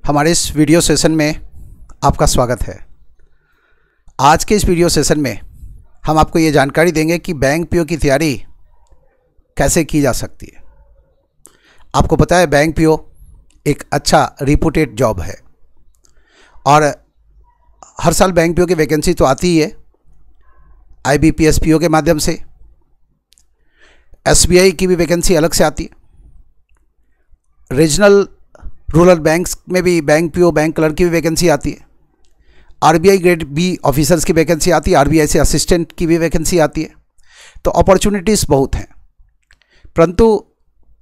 हमारे इस video session में आपका स्वागत है। आज के इस वीडियो सेशन में हम आपको ये जानकारी देंगे कि बैंक पीओ की तैयारी कैसे की जा सकती है। आपको पता है बैंक पीओ एक अच्छा रिप्यूटेड जॉब है और हर साल बैंक पीओ की वैकेंसी तो आती ही है। IBPS पीओ के माध्यम से SBI की भी वैकेंसी अलग से आती है। रीजनल रूरल बैंक्स में भी बैंक पीओ बैंक क्लर्क की भी वैकेंसी आती है। RBI ग्रेड B ऑफिसर्स की वैकेंसी आती है। RBI से असिस्टेंट की भी वैकेंसी आती है। तो अपॉर्चुनिटीज़ बहुत हैं, परंतु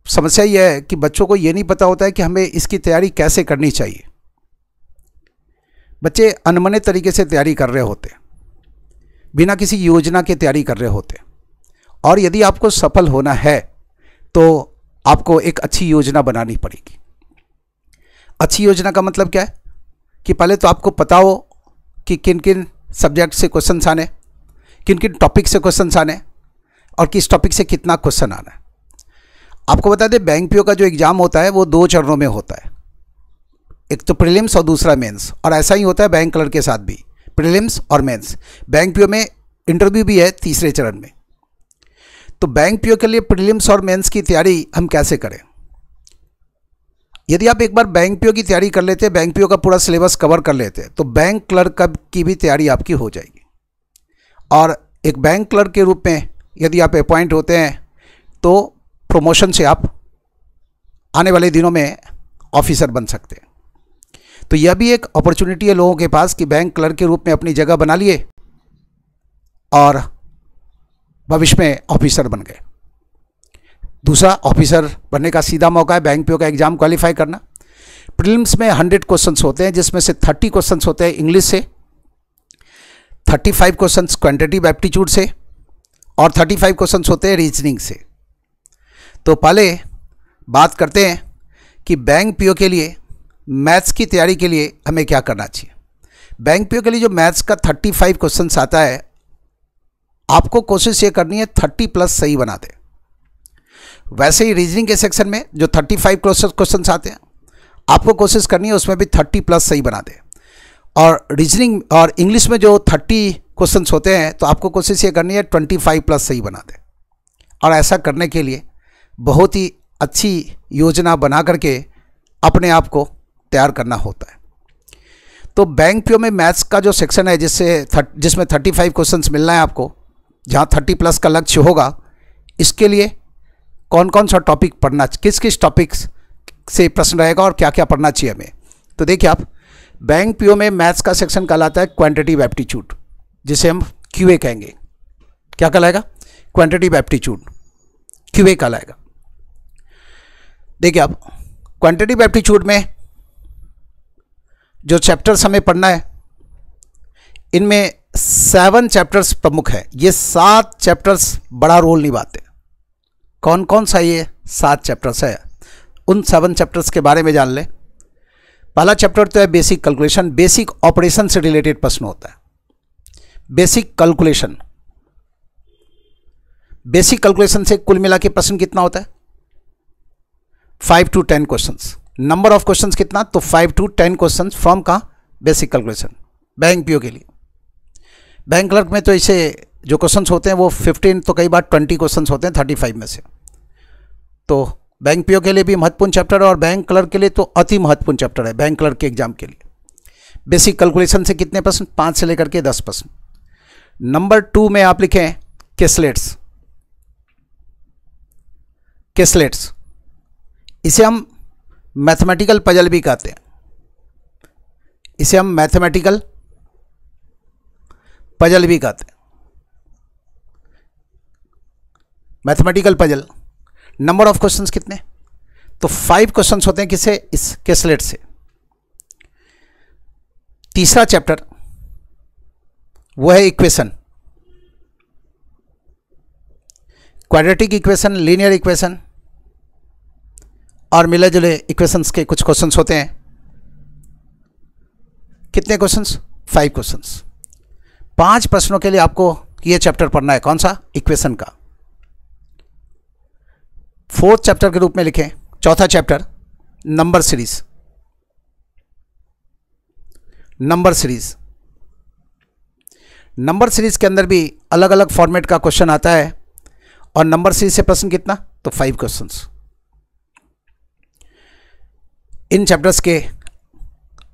समस्या यह है कि बच्चों को ये नहीं पता होता है कि हमें इसकी तैयारी कैसे करनी चाहिए। बच्चे अनमने तरीके से तैयारी कर रहे होते, बिना किसी योजना के तैयारी कर रहे होते। और यदि आपको सफल होना है तो आपको एक अच्छी योजना बनानी पड़ेगी। अच्छी योजना का मतलब क्या है कि पहले तो आपको पता हो कि किन किन सब्जेक्ट से क्वेश्चंस आने, किन किन टॉपिक से क्वेश्चंस आने और किस टॉपिक से कितना क्वेश्चन आना है। आपको बता दें, बैंक पीओ का जो एग्ज़ाम होता है वो 2 चरणों में होता है, एक तो प्रीलिम्स और दूसरा मेंस। और ऐसा ही होता है बैंक क्लर्क के साथ भी, प्रीलिम्स और मेंस। बैंक पीओ में इंटरव्यू भी है तीसरे चरण में। तो बैंक पीओ के लिए प्रीलिम्स और मेंस की तैयारी हम कैसे करें? यदि आप एक बार बैंक पीओ की तैयारी कर लेते हैं, बैंक पीओ का पूरा सिलेबस कवर कर लेते हैं, तो बैंक क्लर्क की भी तैयारी आपकी हो जाएगी। और एक बैंक क्लर्क के रूप में यदि आप अपॉइंट होते हैं तो प्रमोशन से आप आने वाले दिनों में ऑफिसर बन सकते हैं। तो यह भी एक अपॉर्चुनिटी है लोगों के पास कि बैंक क्लर्क के रूप में अपनी जगह बना लिए और भविष्य में ऑफिसर बन गए। दूसरा, ऑफिसर बनने का सीधा मौका है बैंक पीओ का एग्ज़ाम क्वालिफाई करना। प्रीलिम्स में 100 क्वेश्चंस होते हैं, जिसमें से 30 क्वेश्चंस होते हैं इंग्लिश से, 35 क्वेश्चंस क्वांटिटेटिव एप्टीट्यूड से और 35 क्वेश्चंस होते हैं रीजनिंग से। तो पहले बात करते हैं कि बैंक पीओ के लिए मैथ्स की तैयारी के लिए हमें क्या करना चाहिए। बैंक पीओ के लिए जो मैथ्स का 35 क्वेश्चंस आता है, आपको कोशिश ये करनी है 30+ सही बना दे। वैसे ही रीजनिंग के सेक्शन में जो 35 क्वेश्चंस आते हैं, आपको कोशिश करनी है उसमें भी 30+ सही बना दे। और रीजनिंग और इंग्लिश में जो 30 क्वेश्चंस होते हैं, तो आपको कोशिश ये करनी है 25+ सही बना दे। और ऐसा करने के लिए बहुत ही अच्छी योजना बना करके अपने आप को तैयार करना होता है। तो बैंक पीओ में मैथ्स का जो सेक्शन है जिसमें 35 क्वेश्चंस मिलना है आपको, जहाँ 30+ का लक्ष्य होगा, इसके लिए कौन कौन सा टॉपिक पढ़ना, किस किस टॉपिक्स से प्रश्न रहेगा और क्या क्या पढ़ना चाहिए हमें। तो देखिए, आप बैंक पीओ में मैथ्स का सेक्शन कहलाता है क्वांटिटेटिव एप्टीट्यूड, जिसे हम QA कहेंगे। क्या कहलाएगा? क्वांटिटेटिव एप्टीट्यूड, QA कहलाएगा। देखिए, आप क्वांटिटेटिव एप्टीट्यूड में जो चैप्टर्स हमें पढ़ना है, इनमें 7 चैप्टर्स प्रमुख है। ये 7 चैप्टर्स बड़ा रोल निभाते हैं। कौन कौन सा ये 7 चैप्टर्स है, उन 7 चैप्टर्स के बारे में जान लें। पहला चैप्टर तो है बेसिक कैलकुलेशन। बेसिक ऑपरेशन से रिलेटेड प्रश्न होता है। बेसिक कैलकुलेशन, बेसिक कैलकुलेशन से कुल मिला के प्रश्न कितना होता है? 5 to 10 questions. Number of questions कितना? तो 5 to 10 क्वेश्चंस फ्रॉम का बेसिक कैलकुलेशन बैंक पीओ के लिए। बैंक क्लर्क में तो इसे जो क्वेश्चंस होते हैं वो 15 तो कई बार 20 क्वेश्चंस होते हैं 35 में से। तो बैंक पीओ के लिए भी महत्वपूर्ण चैप्टर है और बैंक क्लर्क के लिए तो अति महत्वपूर्ण चैप्टर है बैंक क्लर्क के एग्जाम के लिए। बेसिक कैलकुलेशन से कितने प्रश्न? 5 से लेकर के 10 प्रश्न। नंबर 2 में आप लिखें कैसलेट्स। कैसलेट्स, इसे हम मैथमेटिकल पजल भी कहते हैं। इसे हम मैथमेटिकल पजल भी कहते हैं। Mathematical puzzle, number of questions कितने? तो 5 क्वेश्चंस होते हैं। किसे? इस कैसलेट से। तीसरा चैप्टर वो है equation, quadratic equation, linear equation और मिले जुले इक्वेशंस के कुछ क्वेश्चंस होते हैं। कितने क्वेश्चंस? 5 क्वेश्चंस। 5 प्रश्नों के लिए आपको ये चैप्टर पढ़ना है। कौन सा? इक्वेशन का। 4th चैप्टर के रूप में लिखें, चौथा chapter number series. Number series. Number series के अंदर भी अलग अलग फॉर्मेट का क्वेश्चन आता है और नंबर सीरीज से प्रश्न कितना, तो 5 क्वेश्चंस। इन चैप्टर्स के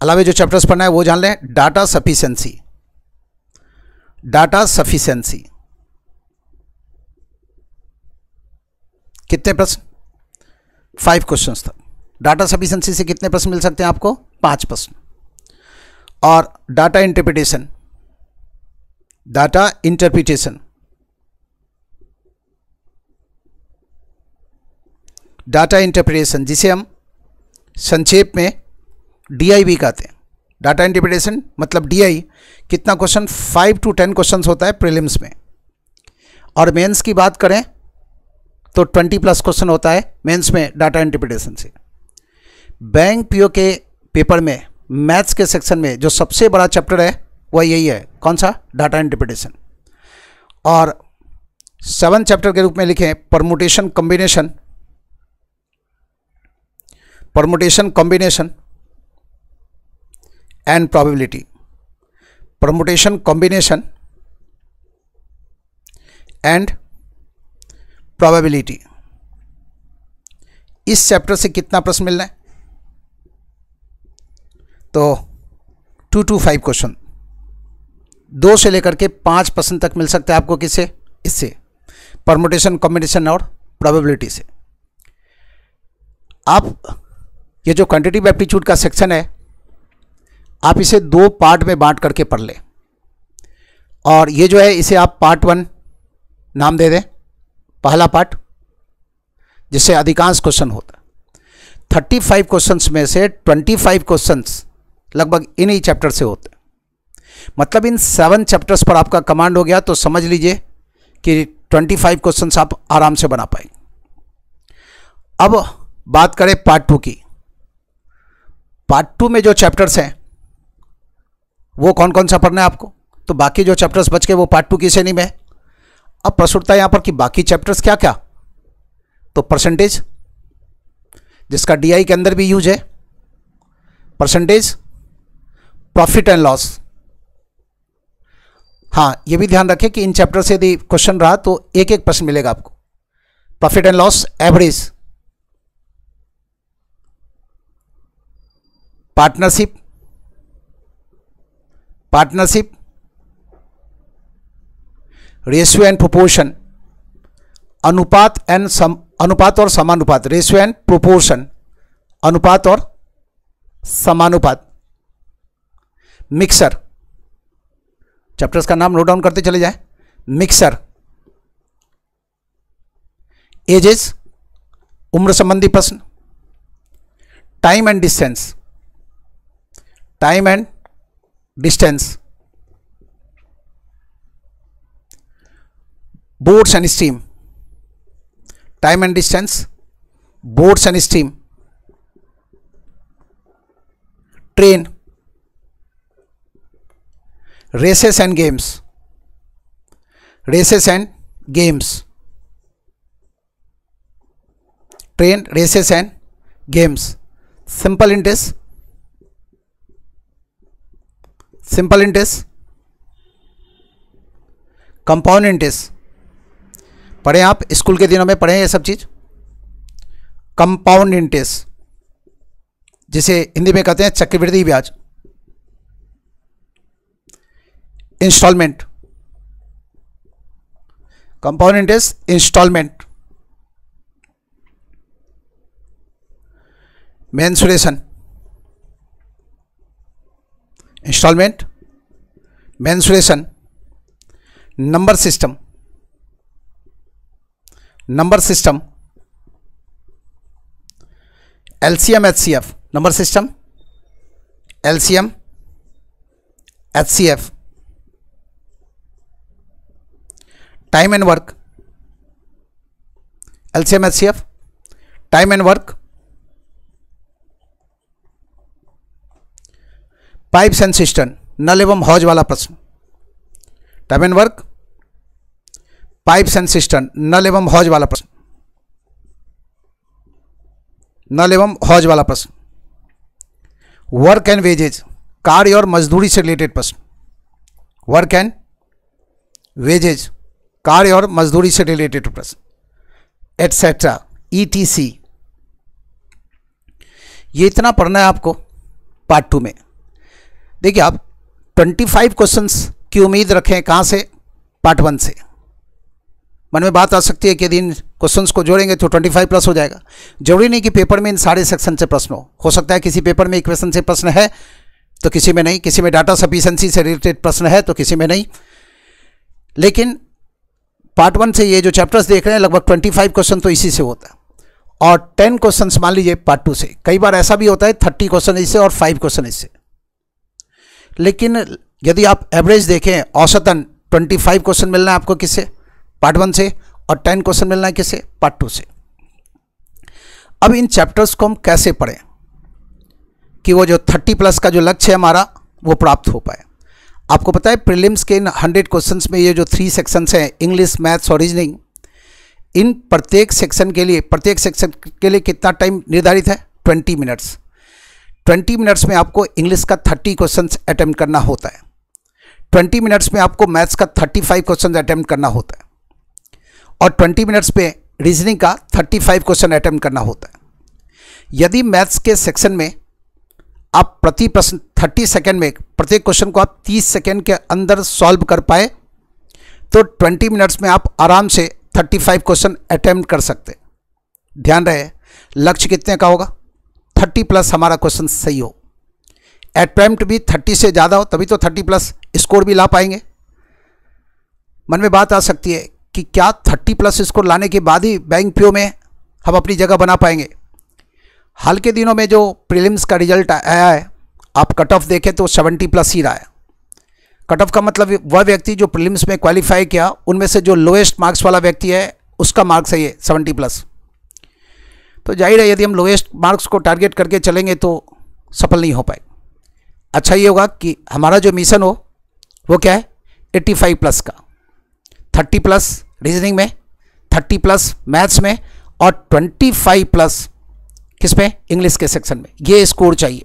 अलावा जो चैप्टर्स पढ़ना है वो जान लें। डाटा सफिशिएंसी, डाटा सफिशिएंसी कितने प्रश्न, 5 क्वेश्चंस तक। डाटा सफिशिएंसी से कितने प्रश्न मिल सकते हैं आपको, 5 प्रश्न। और data interpretation, data interpretation, data interpretation जिसे हम संक्षेप में डीआई भी कहते हैं। डाटा इंटरप्रिटेशन मतलब डीआई, कितना क्वेश्चन, 5 to 10 क्वेश्चन होता है प्रीलिम्स में। और मेंस की बात करें तो 20+ क्वेश्चन होता है मेंस में डाटा इंटरप्रिटेशन से। बैंक पीओ के पेपर में मैथ्स के सेक्शन में जो सबसे बड़ा चैप्टर है वह यही है, कौन सा, डाटा इंटरप्रिटेशन। और 7 चैप्टर के रूप में लिखें permutation combination, permutation combination and probability, permutation combination and probability. इस चैप्टर से कितना प्रश्न मिलना है, तो 2 to 5 क्वेश्चन, 2 से लेकर के 5 प्रश्न तक मिल सकता है आपको। किससे, इससे, परमुटेशन कॉम्बिनेशन और प्रोबेबिलिटी से। आप ये जो क्वांटिटेटिव एप्टीट्यूड का सेक्शन है आप इसे 2 पार्ट में बांट करके पढ़ लें। और ये जो है इसे आप पार्ट 1 नाम दे दें, पहला पार्ट, जिससे अधिकांश क्वेश्चन होता है। 35 क्वेश्चंस में से 25 क्वेश्चंस लगभग इन्हीं चैप्टर से होते हैं। मतलब इन 7 चैप्टर्स पर आपका कमांड हो गया तो समझ लीजिए कि 25 क्वेश्चंस आप आराम से बना पाएंगे। अब बात करें पार्ट 2 की। पार्ट 2 में जो चैप्टर्स हैं वो कौन कौन सा पढ़ना है आपको, तो बाकी जो चैप्टर्स बच गए वो पार्ट 2 की श्रेणी में है। अब प्रश्न उठता है यहां पर कि बाकी चैप्टर्स क्या क्या, तो परसेंटेज, जिसका डीआई के अंदर भी यूज है, परसेंटेज, प्रॉफिट एंड लॉस। हाँ, ये भी ध्यान रखें कि इन चैप्टर से यदि क्वेश्चन रहा तो एक एक प्रश्न मिलेगा आपको। Profit and loss, average, partnership, partnership, ratio and proportion, अनुपात एंड अनुपात और समानुपात, रेशियो एंड प्रोपोर्शन, अनुपात और समानुपात, मिक्सर, चैप्टर्स का नाम नोट डाउन करते चले जाएं, मिक्सर, एजेस, उम्र संबंधी प्रश्न, time and distance, time and distance, boats and stream, time and distance, boats and stream, train, races and games, races and games, train, races and games, simple interest, simple interest, compound interest, पढ़े आप school के दिनों में पढ़े ये सब चीज। Compound interest जिसे हिंदी में कहते हैं चक्रवृद्धि ब्याज, installment, compound interest, instalment, mensuration, installment, mensuration, number system, number system, LCM HCF, number system, LCM HCF, time and work, LCM HCF, time and work, pipes and system, नल एवं हौज वाला प्रश्न, time and work, pipes and system, नल एवं हौज वाला प्रश्न, नल एवं हौज वाला प्रश्न, वर्क एंड वेजेज, कार्य और मजदूरी से रिलेटेड प्रश्न, वर्क एंड वेजेज, कार्य और मजदूरी से रिलेटेड प्रश्न, एटसेट्रा, ETC। ये इतना पढ़ना है आपको पार्ट 2 में। देखिए आप 25 क्वेश्चंस की उम्मीद रखें, कहाँ से? पार्ट 1 से। मन में बात आ सकती है कि यदि इन क्वेश्चंस को जोड़ेंगे तो 25 प्लस हो जाएगा। जरूरी नहीं कि पेपर में इन सारे सेक्शन से प्रश्न हो सकता है किसी पेपर में इक्वेशन से प्रश्न है तो किसी में नहीं, किसी में डाटा सफिशिएंसी से रिलेटेड प्रश्न है तो किसी में नहीं। लेकिन पार्ट 1 से ये जो चैप्टर्स देख रहे हैं लगभग 25 क्वेश्चन तो इसी से होता है, और 10 क्वेश्चन मान लीजिए पार्ट 2 से। कई बार ऐसा भी होता है 30 क्वेश्चन इससे और 5 क्वेश्चन इससे। लेकिन यदि आप एवरेज देखें, औसतन 25 क्वेश्चन मिलना है आपको किससे? पार्ट 1 से, और 10 क्वेश्चन मिलना है किससे? पार्ट 2 से। अब इन चैप्टर्स को हम कैसे पढ़ें कि वो जो 30 प्लस का जो लक्ष्य है हमारा वो प्राप्त हो पाए। आपको पता है प्रीलिम्स के इन 100 क्वेश्चंस में ये जो 3 सेक्शंस हैं, इंग्लिश, मैथ्स और रीजनिंग, इन प्रत्येक सेक्शन के लिए कितना टाइम निर्धारित है? 20 मिनट्स। 20 मिनट्स में आपको इंग्लिश का 30 क्वेश्चंस अटेम्प्ट करना होता है, 20 मिनट्स में आपको मैथ्स का 35 क्वेश्चन अटेम्प्ट करना होता है, और 20 मिनट्स पे रीजनिंग का 35 क्वेश्चन अटेम्प्ट करना होता है। यदि मैथ्स के सेक्शन में आप प्रति प्रश्न 30 सेकेंड में प्रत्येक क्वेश्चन को आप 30 सेकेंड के अंदर सॉल्व कर पाए तो 20 मिनट्स में आप आराम से 35 क्वेश्चन अटेम्प्ट कर सकते। ध्यान रहे लक्ष्य कितने का होगा? 30 प्लस हमारा क्वेश्चन सही हो, अटेम्प्ट भी 30 से ज़्यादा हो, तभी तो 30 प्लस स्कोर भी ला पाएंगे। मन में बात आ सकती है कि क्या 30 प्लस स्कोर लाने के बाद ही बैंक पीओ में हम अपनी जगह बना पाएंगे? हाल के दिनों में जो प्रीलिम्स का रिजल्ट आया है, आप कट ऑफ देखें तो 70 प्लस ही रहा है। कट ऑफ का मतलब वह व्यक्ति जो प्रीलिम्स में क्वालिफाई किया उनमें से जो लोएस्ट मार्क्स वाला व्यक्ति है उसका मार्क्स है ये 70 प्लस। तो जाहिर है यदि हम लोएस्ट मार्क्स को टारगेट करके चलेंगे तो सफल नहीं हो पाएगा। अच्छा ये होगा कि हमारा जो मिशन हो वो क्या है? 85 प्लस का, 30 प्लस रीजनिंग में, 30 प्लस मैथ्स में, और 25 प्लस किस में? इंग्लिश के सेक्शन में। ये स्कोर चाहिए।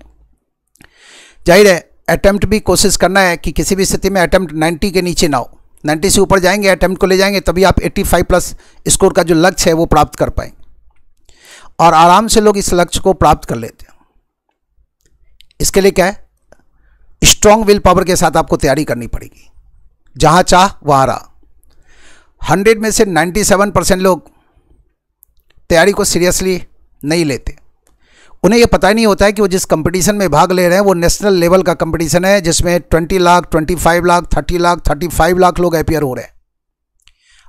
जाहिर है अटेम्प्ट भी कोशिश करना है कि किसी भी स्थिति में अटेम्प्ट 90 के नीचे ना हो। 90 से ऊपर जाएंगे, अटेम्प्ट को ले जाएंगे, तभी आप 85 प्लस स्कोर का जो लक्ष्य है वो प्राप्त कर पाएंगे, और आराम से लोग इस लक्ष्य को प्राप्त कर लेते हैं। इसके लिए क्या है? स्ट्रॉन्ग विल पावर के साथ आपको तैयारी करनी पड़ेगी। जहां चाह वहां रहा। 100 में से 97% लोग तैयारी को सीरियसली नहीं लेते। उन्हें यह पता ही नहीं होता है कि वो जिस कंपटीशन में भाग ले रहे हैं वो नेशनल लेवल का कंपटीशन है, जिसमें 20 लाख, 25 लाख, 30 लाख, 35 लाख लोग अपीयर हो रहे हैं।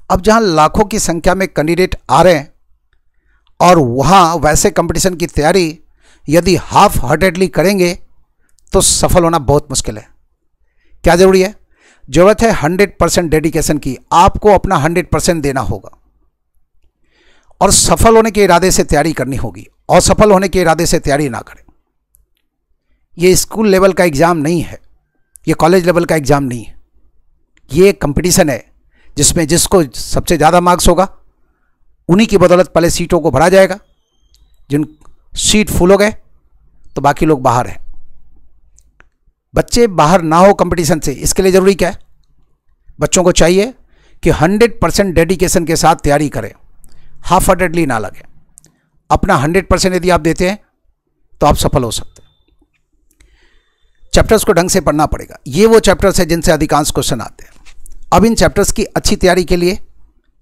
अब जहां लाखों की संख्या में कैंडिडेट आ रहे हैं और वहां वैसे कंपटीशन की तैयारी यदि हाफ हार्टेडली करेंगे तो सफल होना बहुत मुश्किल है। क्या जरूरी है? जरूरत है 100% डेडिकेशन की। आपको अपना 100% देना होगा और सफल होने के इरादे से तैयारी करनी होगी। असफल होने के इरादे से तैयारी ना करें। ये स्कूल लेवल का एग्ज़ाम नहीं है, ये कॉलेज लेवल का एग्ज़ाम नहीं है। ये कंपटीशन है जिसमें जिसको सबसे ज़्यादा मार्क्स होगा उन्हीं की बदौलत पहले सीटों को भरा जाएगा। जिन सीट फुल हो गए तो बाकी लोग बाहर हैं। बच्चे बाहर ना हो कंपटीशन से, इसके लिए ज़रूरी क्या है? बच्चों को चाहिए कि 100% डेडिकेशन के साथ तैयारी करें, हाफ हार्टेडली ना लगे। अपना 100% यदि आप देते हैं तो आप सफल हो सकते हैं। चैप्टर्स को ढंग से पढ़ना पड़ेगा। ये वो चैप्टर्स हैं जिनसे अधिकांश क्वेश्चन आते हैं। अब इन चैप्टर्स की अच्छी तैयारी के लिए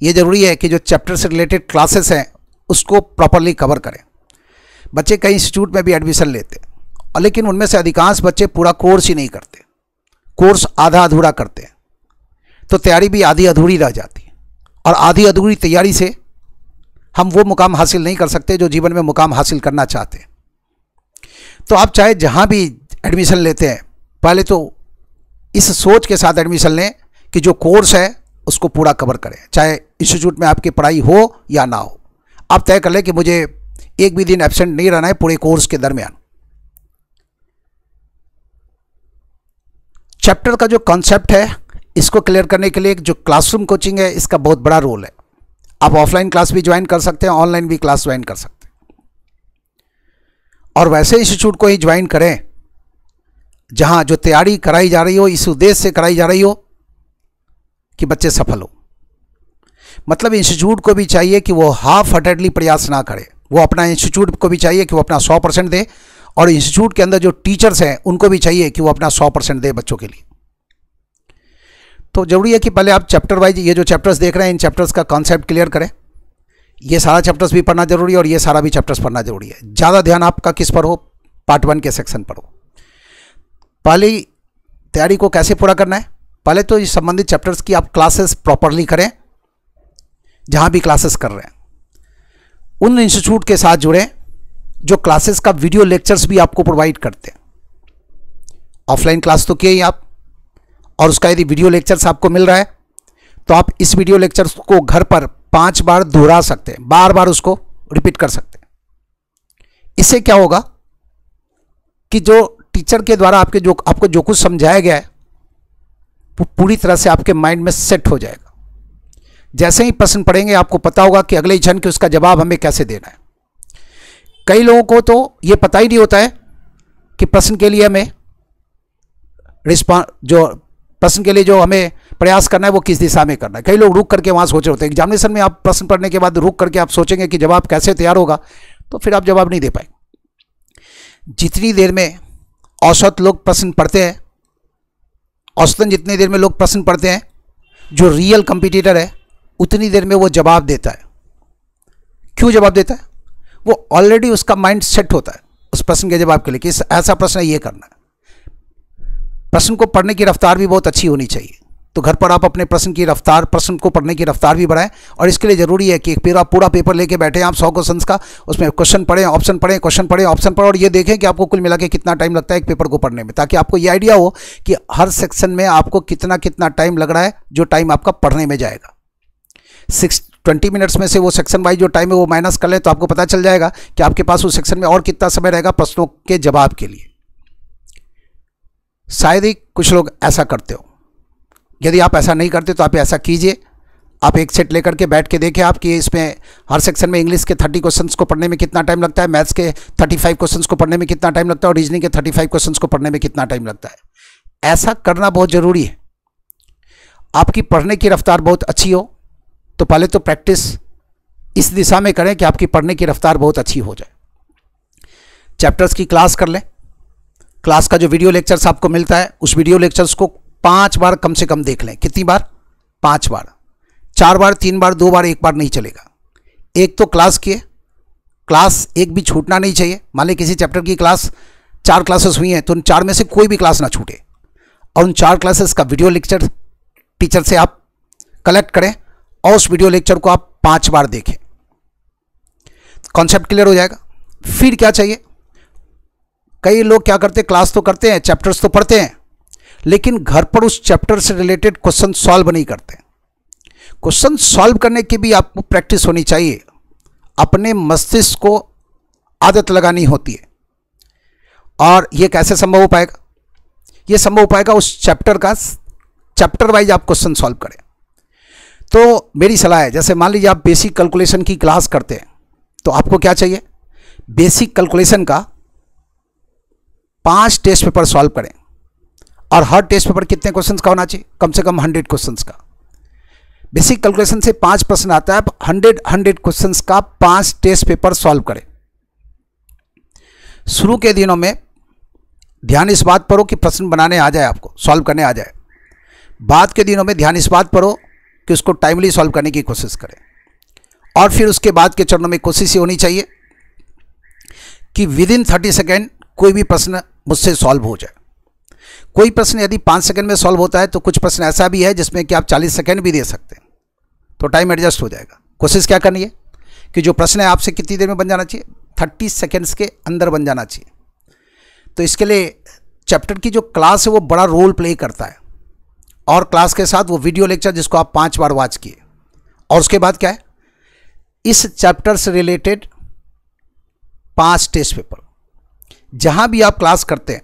ये ज़रूरी है कि जो चैप्टर से रिलेटेड क्लासेस हैं उसको प्रॉपरली कवर करें। बच्चे कई इंस्टीट्यूट में भी एडमिशन लेते हैं और लेकिन उनमें से अधिकांश बच्चे पूरा कोर्स ही नहीं करते, कोर्स आधा अधूरा करते हैं, तो तैयारी भी आधी अधूरी रह जाती है। और आधी अधूरी तैयारी से हम वो मुकाम हासिल नहीं कर सकते जो जीवन में मुकाम हासिल करना चाहते हैं। तो आप चाहे जहाँ भी एडमिशन लेते हैं पहले तो इस सोच के साथ एडमिशन लें कि जो कोर्स है उसको पूरा कवर करें, चाहे इंस्टीट्यूट में आपकी पढ़ाई हो या ना हो। आप तय कर लें कि मुझे एक भी दिन एब्सेंट नहीं रहना है पूरे कोर्स के दरमियान। चैप्टर का जो कॉन्सेप्ट है इसको क्लियर करने के लिए जो क्लासरूम कोचिंग है इसका बहुत बड़ा रोल है। आप ऑफलाइन क्लास भी ज्वाइन कर सकते हैं, ऑनलाइन भी क्लास ज्वाइन कर सकते हैं, और वैसे इंस्टीट्यूट को ही ज्वाइन करें जहां जो तैयारी कराई जा रही हो इस उद्देश्य से कराई जा रही हो कि बच्चे सफल हो। मतलब इंस्टीट्यूट को भी चाहिए कि वो हाफ हार्टेडली प्रयास ना करे, वो अपना इंस्टीट्यूट को भी चाहिए कि वो अपना 100% दे, और इंस्टीट्यूट के अंदर जो टीचर्स हैं उनको भी चाहिए कि वो अपना 100% दे बच्चों के लिए। तो जरूरी है कि पहले आप चैप्टर वाइज ये जो चैप्टर्स देख रहे हैं इन चैप्टर्स का कॉन्सेप्ट क्लियर करें। ये सारा चैप्टर्स भी पढ़ना जरूरी है और ये सारा भी चैप्टर्स पढ़ना जरूरी है। ज़्यादा ध्यान आपका किस पर हो, पार्ट 1 के सेक्शन पर हो। पहले तैयारी को कैसे पूरा करना है, पहले तो इस संबंधित चैप्टर्स की आप क्लासेस प्रॉपरली करें। जहाँ भी क्लासेस कर रहे हैं उन इंस्टीट्यूट के साथ जुड़ें जो क्लासेस का वीडियो लेक्चर्स भी आपको प्रोवाइड करते हैं। ऑफलाइन क्लास तो किए ही आप, और उसका यदि वीडियो लेक्चर्स आपको मिल रहा है तो आप इस वीडियो लेक्चर्स को घर पर 5 बार दोहरा सकते हैं, बार बार उसको रिपीट कर सकते हैं। इससे क्या होगा कि जो टीचर के द्वारा आपको जो कुछ समझाया गया है वो पूरी तरह से आपके माइंड में सेट हो जाएगा। जैसे ही प्रश्न पढ़ेंगे आपको पता होगा कि अगले क्षण के उसका जवाब हमें कैसे देना है। कई लोगों को तो ये पता ही नहीं होता है कि प्रश्न के लिए हमें प्रश्न के लिए जो हमें प्रयास करना है वो किस दिशा में करना है। कई लोग रुक करके वहाँ सोच रहे होते हैं। एग्जामिनेशन में आप प्रश्न पढ़ने के बाद रुक करके आप सोचेंगे कि जवाब कैसे तैयार होगा, तो फिर आप जवाब नहीं दे पाएंगे। जितनी देर में औसत लोग प्रश्न पढ़ते हैं, औसतन जितनी देर में लोग प्रश्न पढ़ते हैं, जो रियल कंपटीटर है उतनी देर में वो जवाब देता है। क्यों जवाब देता है? वो ऑलरेडी उसका माइंड सेट होता है उस प्रश्न के जवाब के लिए कि ऐसा प्रश्न है, ये करना है। प्रश्न को पढ़ने की रफ्तार भी बहुत अच्छी होनी चाहिए। तो घर पर आप अपने प्रश्न को पढ़ने की रफ्तार भी बढ़ाएं, और इसके लिए ज़रूरी है कि पूरा पेपर लेके बैठे आप 100 क्वेश्चंस का, उसमें क्वेश्चन पढ़ें, ऑप्शन पढ़ें, क्वेश्चन पढ़ें, ऑप्शन पढ़ें, और ये देखें कि आपको कुल मिला के कितना टाइम लगता है एक पेपर को पढ़ने में, ताकि आपको ये आइडिया हो कि हर सेक्शन में आपको कितना कितना टाइम लग रहा है, जो टाइम आपका पढ़ने में जाएगा। 20 मिनट्स में से वो सेक्शन वाइज जो टाइम है वो माइनस कर लें तो आपको पता चल जाएगा कि आपके पास उस सेक्शन में और कितना समय रहेगा प्रश्नों के जवाब के लिए। शायद ही कुछ लोग ऐसा करते हो। यदि आप ऐसा नहीं करते तो आप ऐसा कीजिए, आप एक सेट लेकर के बैठ के देखें आप कि इसमें हर सेक्शन में इंग्लिश के 30 क्वेश्चंस को पढ़ने में कितना टाइम लगता है, मैथ्स के 35 क्वेश्चंस को पढ़ने में कितना टाइम लगता है, और रीजनिंग के 35 क्वेश्चंस को पढ़ने में कितना टाइम लगता है। ऐसा करना बहुत ज़रूरी है। आपकी पढ़ने की रफ्तार बहुत अच्छी हो तो पहले तो प्रैक्टिस इस दिशा में करें कि आपकी पढ़ने की रफ्तार बहुत अच्छी हो जाए। चैप्टर्स की क्लास कर लें। क्लास का जो वीडियो लेक्चर्स आपको मिलता है उस वीडियो लेक्चर्स को 5 बार कम से कम देख लें। कितनी बार? 5 बार। 4 बार, 3 बार, 2 बार, 1 बार नहीं चलेगा। एक तो क्लास किए, क्लास एक भी छूटना नहीं चाहिए। मान लें किसी चैप्टर की क्लास 4 क्लासेस हुई हैं तो उन 4 में से कोई भी क्लास ना छूटे, और उन 4 क्लासेस का वीडियो लेक्चर टीचर से आप कलेक्ट करें और उस वीडियो लेक्चर को आप 5 बार देखें। कॉन्सेप्ट क्लियर हो जाएगा। फिर क्या चाहिए? कई लोग क्या करते हैं, क्लास तो करते हैं, चैप्टर्स तो पढ़ते हैं, लेकिन घर पर उस चैप्टर से रिलेटेड क्वेश्चन सॉल्व नहीं करते। क्वेश्चन सॉल्व करने की भी आपको प्रैक्टिस होनी चाहिए। अपने मस्तिष्क को आदत लगानी होती है। और यह कैसे संभव हो पाएगा? यह संभव हो पाएगा उस चैप्टर वाइज आप क्वेश्चन सॉल्व करें। तो मेरी सलाह है, जैसे मान लीजिए आप बेसिक कैलकुलेशन की क्लास करते हैं तो आपको क्या चाहिए? बेसिक कैलकुलेशन का 5 टेस्ट पेपर सॉल्व करें, और हर टेस्ट पेपर कितने क्वेश्चंस का होना चाहिए? कम से कम 100 क्वेश्चंस का। बेसिक कैलकुलेशन से 5 प्रश्न आता है, आप 100 क्वेश्चंस का 5 टेस्ट पेपर सॉल्व करें। शुरू के दिनों में ध्यान इस बात पर हो कि प्रश्न बनाने आ जाए, आपको सॉल्व करने आ जाए। बाद के दिनों में ध्यान इस बात पर हो कि उसको टाइमली सॉल्व करने की कोशिश करें। और फिर उसके बाद के चरणों में कोशिश ये होनी चाहिए कि विदिन 30 सेकेंड कोई भी प्रश्न मुझसे सॉल्व हो जाए। कोई प्रश्न यदि 5 सेकंड में सॉल्व होता है तो कुछ प्रश्न ऐसा भी है जिसमें कि आप 40 सेकंड भी दे सकते हैं, तो टाइम एडजस्ट हो जाएगा। कोशिश क्या करनी है कि जो प्रश्न है आपसे कितनी देर में बन जाना चाहिए? 30 सेकंड्स के अंदर बन जाना चाहिए। तो इसके लिए चैप्टर की जो क्लास है वो बड़ा रोल प्ले करता है, और क्लास के साथ वो वीडियो लेक्चर जिसको आप 5 बार वॉच किए। और उसके बाद क्या है? इस चैप्टर से रिलेटेड 5 टेस्ट पेपर। जहां भी आप क्लास करते हैं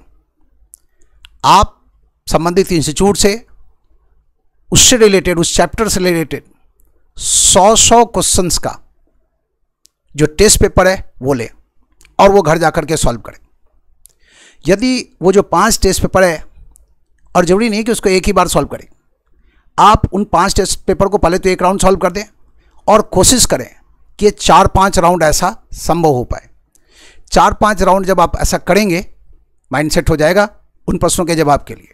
आप संबंधित इंस्टीट्यूट से उससे रिलेटेड, उस चैप्टर से रिलेटेड 100 क्वेश्चंस का जो टेस्ट पेपर है वो लें और वो घर जाकर के सॉल्व करें। यदि वो जो 5 टेस्ट पेपर है, और जरूरी नहीं है कि उसको एक ही बार सॉल्व करें, आप उन 5 टेस्ट पेपर को पहले तो एक राउंड सॉल्व कर दें और कोशिश करें कि 4-5 राउंड ऐसा संभव हो पाए। 4-5 राउंड जब आप ऐसा करेंगे, माइंडसेट हो जाएगा उन प्रश्नों के जवाब के लिए।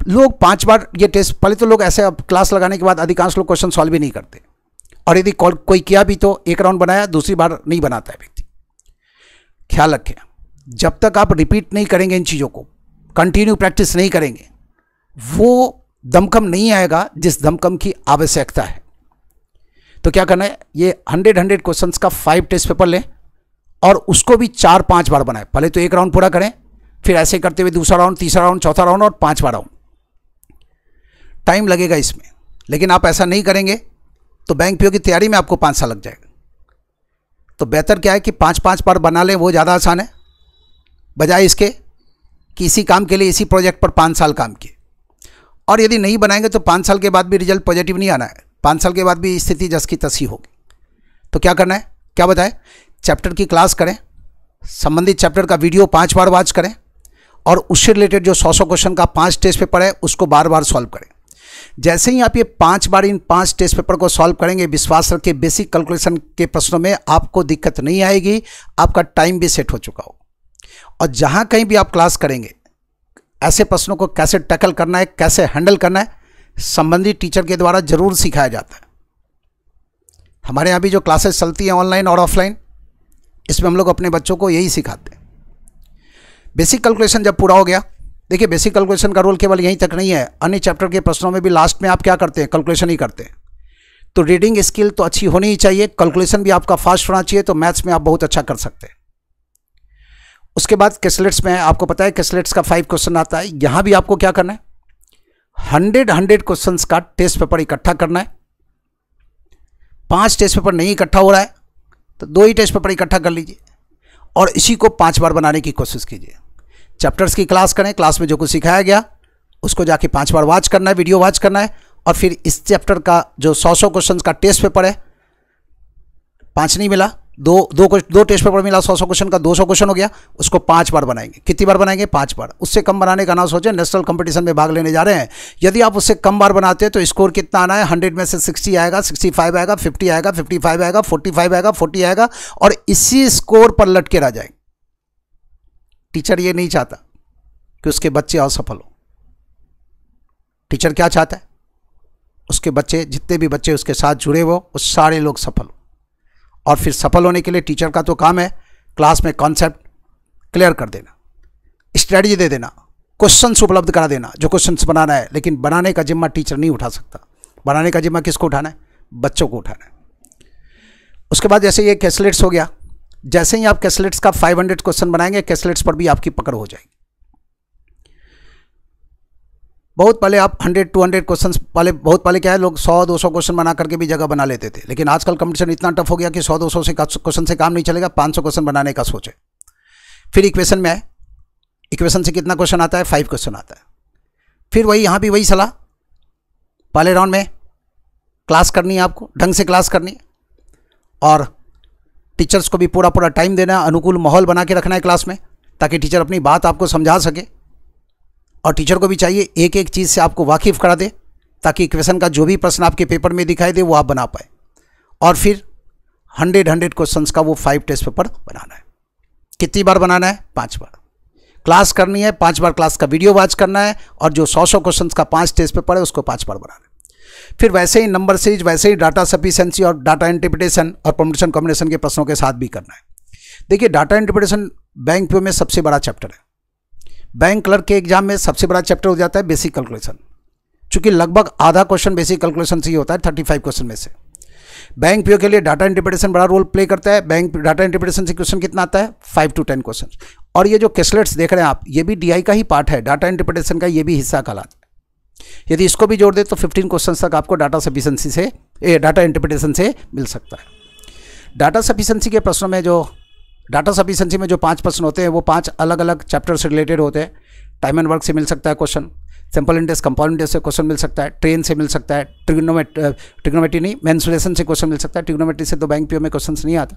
लोग 5 बार ये टेस्ट, पहले तो लोग ऐसे अब क्लास लगाने के बाद अधिकांश लोग क्वेश्चन सॉल्व भी नहीं करते, और यदि कोई किया भी तो एक राउंड बनाया, दूसरी बार नहीं बनाता है व्यक्ति। ख्याल रखें, जब तक आप रिपीट नहीं करेंगे इन चीज़ों को, कंटिन्यू प्रैक्टिस नहीं करेंगे, वो दमखम नहीं आएगा जिस दमखम की आवश्यकता है। तो क्या करना है, ये 100 क्वेश्चंस का 5 टेस्ट पेपर लें और उसको भी 4-5 बार बनाएं। पहले तो एक राउंड पूरा करें, फिर ऐसे करते हुए दूसरा राउंड, तीसरा राउंड, चौथा राउंड और 5वां राउंड। टाइम लगेगा इसमें, लेकिन आप ऐसा नहीं करेंगे तो बैंक पीओ की तैयारी में आपको 5 साल लग जाएगा। तो बेहतर क्या है कि 5-5 बार बना लें, वो ज़्यादा आसान है, बजाय इसके कि इसी काम के लिए, इसी प्रोजेक्ट पर 5 साल काम किए। और यदि नहीं बनाएंगे तो 5 साल के बाद भी रिजल्ट पॉजिटिव नहीं आना है, 5 साल के बाद भी स्थिति जस की तसी होगी। तो क्या करना है, क्या बताएं, चैप्टर की क्लास करें, संबंधित चैप्टर का वीडियो 5 बार वॉच करें, और उससे रिलेटेड जो 100 क्वेश्चन का 5 टेस्ट पेपर है उसको बार बार सॉल्व करें। जैसे ही आप ये 5 बार इन 5 टेस्ट पेपर को सॉल्व करेंगे, विश्वास रखिए बेसिक कैलकुलेशन के प्रश्नों में आपको दिक्कत नहीं आएगी, आपका टाइम भी सेट हो चुका हो। और जहाँ कहीं भी आप क्लास करेंगे, ऐसे प्रश्नों को कैसे टैकल करना है, कैसे हैंडल करना है, संबंधित टीचर के द्वारा जरूर सिखाया जाता है। हमारे यहाँ भी जो क्लासेस चलती हैं ऑनलाइन और ऑफलाइन, इसमें हम लोग अपने बच्चों को यही सिखाते हैं। बेसिक कैलकुलेशन जब पूरा हो गया, देखिए बेसिक कैलकुलेशन का रोल केवल यहीं तक नहीं है, अन्य चैप्टर के प्रश्नों में भी लास्ट में आप क्या करते हैं, कैलकुलेशन ही करते हैं। तो रीडिंग स्किल तो अच्छी होनी ही चाहिए, कैलकुलेशन भी आपका फास्ट होना चाहिए, तो मैथ्स में आप बहुत अच्छा कर सकते हैं। उसके बाद कैसलेट्स में आपको पता है कैसलेट्स का 5 क्वेश्चन आता है। यहाँ भी आपको क्या करना है, 100 क्वेश्चंस का टेस्ट पेपर इकट्ठा करना है। 5 टेस्ट पेपर नहीं इकट्ठा हो रहा है तो 2 ही टेस्ट पेपर इकट्ठा कर लीजिए और इसी को 5 बार बनाने की कोशिश कीजिए। चैप्टर्स की क्लास करें, क्लास में जो कुछ सिखाया गया उसको जाके 5 बार वॉच करना है, वीडियो वॉच करना है, और फिर इस चैप्टर का जो 100 क्वेश्चन का टेस्ट पेपर है, 5 नहीं मिला, दो टेस्ट पेपर मिला, 100 क्वेश्चन का 200 क्वेश्चन हो गया, उसको 5 बार बनाएंगे। कितनी बार बनाएंगे, 5 बार। उससे कम बनाने का ना सोचें, नेशनल कंपटीशन में भाग लेने जा रहे हैं। यदि आप उससे कम बार बनाते हैं तो स्कोर कितना आना है, 100 में से 60 आएगा, 65 आएगा, 50 आएगा, 55 आएगा, 45 आएगा, 40 आएगा, और इसी स्कोर पर लटके रह जाएंगे। टीचर ये नहीं चाहता कि उसके बच्चे असफल हो। टीचर क्या चाहता है, उसके बच्चे, जितने भी बच्चे उसके साथ जुड़े हो, वो सारे लोग सफल हो। और फिर सफल होने के लिए टीचर का तो काम है क्लास में कॉन्सेप्ट क्लियर कर देना, स्ट्रेटजी दे देना, क्वेश्चंस उपलब्ध करा देना, जो क्वेश्चंस बनाना है। लेकिन बनाने का जिम्मा टीचर नहीं उठा सकता। बनाने का जिम्मा किसको उठाना है, बच्चों को उठाना है। उसके बाद जैसे ये कैसलेट्स हो गया, जैसे ही आप कैसलेट्स का 500 क्वेश्चन बनाएंगे, कैसलेट्स पर भी आपकी पकड़ हो जाएगी। बहुत पहले आप 100-200 क्वेश्चन पहले, बहुत पहले क्या है, लोग 100-200 क्वेश्चन बना करके भी जगह बना लेते थे। लेकिन आजकल कंपटीशन इतना टफ हो गया कि 100-200 से क्वेश्चन से काम नहीं चलेगा, 500 क्वेश्चन बनाने का सोचे। फिर इक्वेशन में है, इक्वेशन से कितना क्वेश्चन आता है, 5 क्वेश्चन आता है। फिर वही यहाँ भी वही सलाह, पहले राउंड में क्लास करनी है, आपको ढंग से क्लास करनी है, और टीचर्स को भी पूरा टाइम देना, अनुकूल माहौल बना के रखना है क्लास में, ताकि टीचर अपनी बात आपको समझा सके। और टीचर को भी चाहिए एक एक चीज़ से आपको वाकिफ़ करा दे, ताकि इक्वेशन का जो भी प्रश्न आपके पेपर में दिखाई दे वो आप बना पाए। और फिर 100 क्वेश्चंस का वो 5 टेस्ट पेपर बनाना है। कितनी बार बनाना है, 5 बार क्लास करनी है, 5 बार क्लास का वीडियो वॉच करना है, और जो 100 क्वेश्चंस का 5 टेस्ट पेपर है उसको 5 बार बनाना है। फिर वैसे ही नंबर सीरीज, वैसे ही डाटा सफिशिएंसी और डाटा इंटरप्रिटेशन और परम्यूटेशन कॉम्बिनेशन के प्रश्नों के साथ भी करना है। देखिए, डाटा इंटरप्रिटेशन बैंक पीओ में सबसे बड़ा चैप्टर है। बैंक क्लर्क के एग्जाम में सबसे बड़ा चैप्टर हो जाता है बेसिक कैलकुलेशन, चूंकि लगभग आधा क्वेश्चन बेसिक कैलकुलेशन से ही होता है 35 क्वेश्चन में से। बैंक पीओ के लिए डाटा इंटरप्रिटेशन बड़ा रोल प्ले करता है। बैंक डाटा इंटरप्रिटेशन से क्वेश्चन कितना आता है, 5 to 10 क्वेश्चन। और ये जो कैसलेट्स देख रहे हैं आप, ये भी डीआई का ही पार्ट है, डाटा इंटरप्रिटेशन का ये भी हिस्सा कहलाता है। यदि इसको भी जोड़ दे तो 15 क्वेश्चन तक आपको डाटा सफिशिएंसी से, डाटा इंटरप्रिटेशन से मिल सकता है। डाटा सफिशिएंसी के प्रश्नों में जो डाटा सफिशिएंसी में जो 5 प्रश्न होते हैं वो 5 अलग अलग चैप्टर से रिलेटेड होते हैं। टाइम एंड वर्क से मिल सकता है question, simple interest compound interest से क्वेश्चन मिल सकता है, ट्रेन से मिल सकता है, ट्रिग्नोमेट्री नहीं, मेंसुरेशन से क्वेश्चन मिल सकता है। ट्रिग्नोमेट्री से तो बैंक पीओ में क्वेश्चन नहीं आता,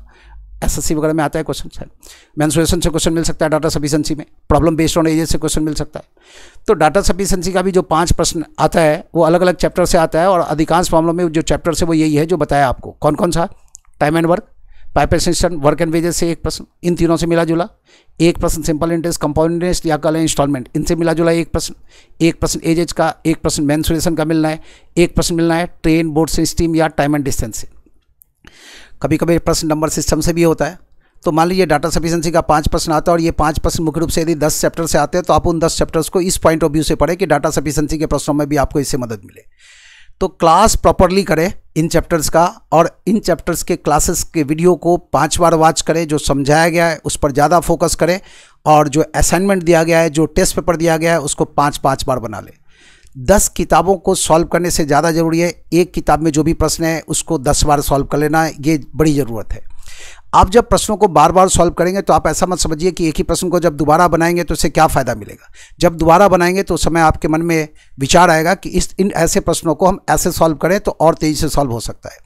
एसएससी वगैरह में आता है क्वेश्चन है। मेंसुरेशन से क्वेश्चन मिल सकता है, डाटा सफिशिएंसी में प्रॉब्लम बेस्ड ऑन एजेस से क्वेश्चन मिल सकता है। तो डाटा सफिशिएंसी का भी जो 5 प्रश्न आता है वो अलग अलग चैप्टर से आता है, और अधिकांश मामलों में जो चैप्टर से वो यही है जो बताया आपको। कौन कौन सा? Time and work, pipe system, work and wages से 1 प्रश्न, इन तीनों से मिला जुला 1 प्रश्न। सिंपल इंटरेस्ट, कंपाउंड इंटरेस्ट या कल इंस्टॉलमेंट, इनसे मिला जुला 1 प्रश्न। 1 प्रश्न एजेज का, 1 प्रश्न मेंसुरेशन का मिलना है, 1 प्रश्न मिलना है ट्रेन, बोर्ड सिस्टम या टाइम एंड डिस्टेंस से। कभी कभी प्रश्न नंबर सिस्टम से भी होता है। तो मान लीजिए डाटा सफिशिएंसी का 5 प्रश्न आता है, और ये 5 प्रश्न मुख्य रूप से यदि 10 चैप्टर से आते हैं तो आप उन 10 चैप्टर्स को इस पॉइंट ऑफ व्यू से पढ़ें कि डाटा सफिशिएंसी के प्रश्नों में भी आपको इससे मदद मिले। तो क्लास प्रॉपरली करें इन चैप्टर्स का, और इन चैप्टर्स के क्लासेस के वीडियो को 5 बार वॉच करें। जो समझाया गया है उस पर ज़्यादा फोकस करें, और जो असाइनमेंट दिया गया है, जो टेस्ट पेपर दिया गया है, उसको 5-5 बार बना लें। 10 किताबों को सॉल्व करने से ज़्यादा ज़रूरी है एक किताब में जो भी प्रश्न है उसको 10 बार सॉल्व कर लेना, ये बड़ी ज़रूरत है। आप जब प्रश्नों को बार बार सॉल्व करेंगे तो आप ऐसा मत समझिए कि एक ही प्रश्न को जब दोबारा बनाएंगे तो इससे क्या फ़ायदा मिलेगा। जब दोबारा बनाएंगे तो उस समय आपके मन में विचार आएगा कि इन ऐसे प्रश्नों को हम ऐसे सॉल्व करें तो और तेज़ी से सॉल्व हो सकता है।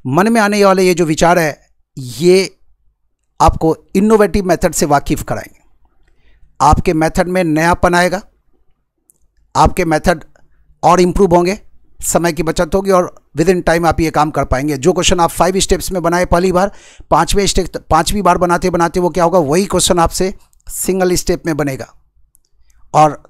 मन में आने वाले ये जो विचार है ये आपको इनोवेटिव मेथड से वाकिफ़ कराएंगे। आपके मेथड में नयापन आएगा, आपके मेथड और इम्प्रूव होंगे, समय की बचत होगी, और विद इन टाइम आप ये काम कर पाएंगे। जो क्वेश्चन आप 5 स्टेप्स में बनाए पहली बार, 5वीं बार बनाते बनाते वो क्या होगा, वही क्वेश्चन आपसे सिंगल स्टेप में बनेगा, और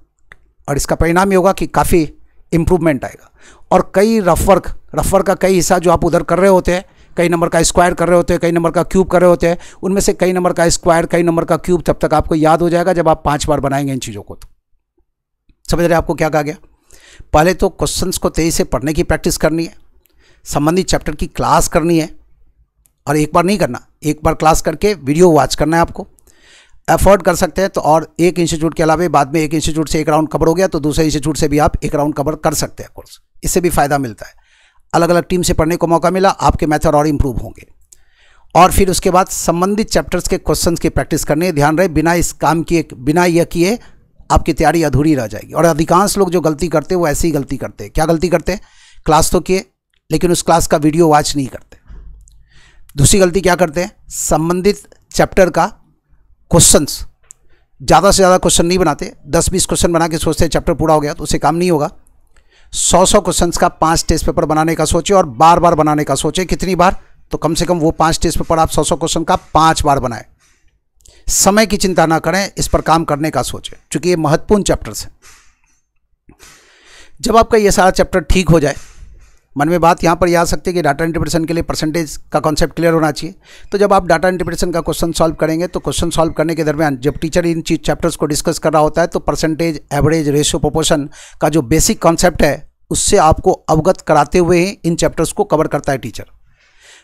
इसका परिणाम ये होगा कि काफ़ी इम्प्रूवमेंट आएगा। और कई रफ वर्क का कई हिस्सा जो आप उधर कर रहे होते हैं, कई नंबर का स्क्वायर कर रहे होते हैं, कई नंबर का क्यूब कर रहे होते हैं, उनमें से कई नंबर का स्क्वायर, कई नंबर का क्यूब तब तक आपको याद हो जाएगा जब आप 5 बार बनाएंगे इन चीज़ों को। तो समझ रहे आपको क्या कहा गया? पहले तो क्वेश्चंस को तेज़ी से पढ़ने की प्रैक्टिस करनी है, संबंधित चैप्टर की क्लास करनी है, और एक बार नहीं करना, एक बार क्लास करके वीडियो वॉच करना है आपको। एफर्ट कर सकते हैं तो और एक इंस्टीट्यूट के अलावा बाद में एक इंस्टीट्यूट से एक राउंड कवर हो गया तो दूसरे इंस्टीट्यूट से भी आप एक राउंड कवर कर सकते हैं कोर्स। इससे भी फ़ायदा मिलता है, अलग अलग टीम से पढ़ने को मौका मिला, आपके मेथड और इम्प्रूव होंगे। और फिर उसके बाद संबंधित चैप्टर्स के क्वेश्चंस की प्रैक्टिस करनी है। ध्यान रहे, बिना इस काम किए, बिना यह किए आपकी तैयारी अधूरी रह जाएगी। और अधिकांश लोग जो गलती करते हैं वो ऐसी ही गलती करते हैं। क्या गलती करते हैं? क्लास तो किए लेकिन उस क्लास का वीडियो वॉच नहीं करते। दूसरी गलती क्या करते हैं? संबंधित चैप्टर का क्वेश्चंस ज़्यादा से ज़्यादा क्वेश्चन नहीं बनाते, 10-20 क्वेश्चन बना के सोचते हैं चैप्टर पूरा हो गया, तो उससे काम नहीं होगा। 100 क्वेश्चंस का 5 टेस्ट पेपर बनाने का सोचे, और बार बार बनाने का सोचे। कितनी बार? तो कम से कम वो 5 टेस्ट पेपर आप 100 क्वेश्चन का 5 बार बनाए। समय की चिंता ना करें, इस पर काम करने का सोचें, क्योंकि ये महत्वपूर्ण चैप्टर्स हैं। जब आपका ये सारा चैप्टर ठीक हो जाए, मन में बात यहाँ पर ये आ सकती है कि डाटा इंटरप्रिटेशन के लिए परसेंटेज का कॉन्सेप्ट क्लियर होना चाहिए। तो जब आप डाटा इंटरप्रिटेशन का क्वेश्चन सॉल्व करेंगे तो क्वेश्चन सॉल्व करने के दरमियान जब टीचर इन चैप्टर्स को डिस्कस कर रहा होता है तो परसेंटेज, एवरेज, रेशियो, प्रोपोर्शन का जो बेसिक कॉन्सेप्ट है उससे आपको अवगत कराते हुए ही इन चैप्टर्स को कवर करता है टीचर।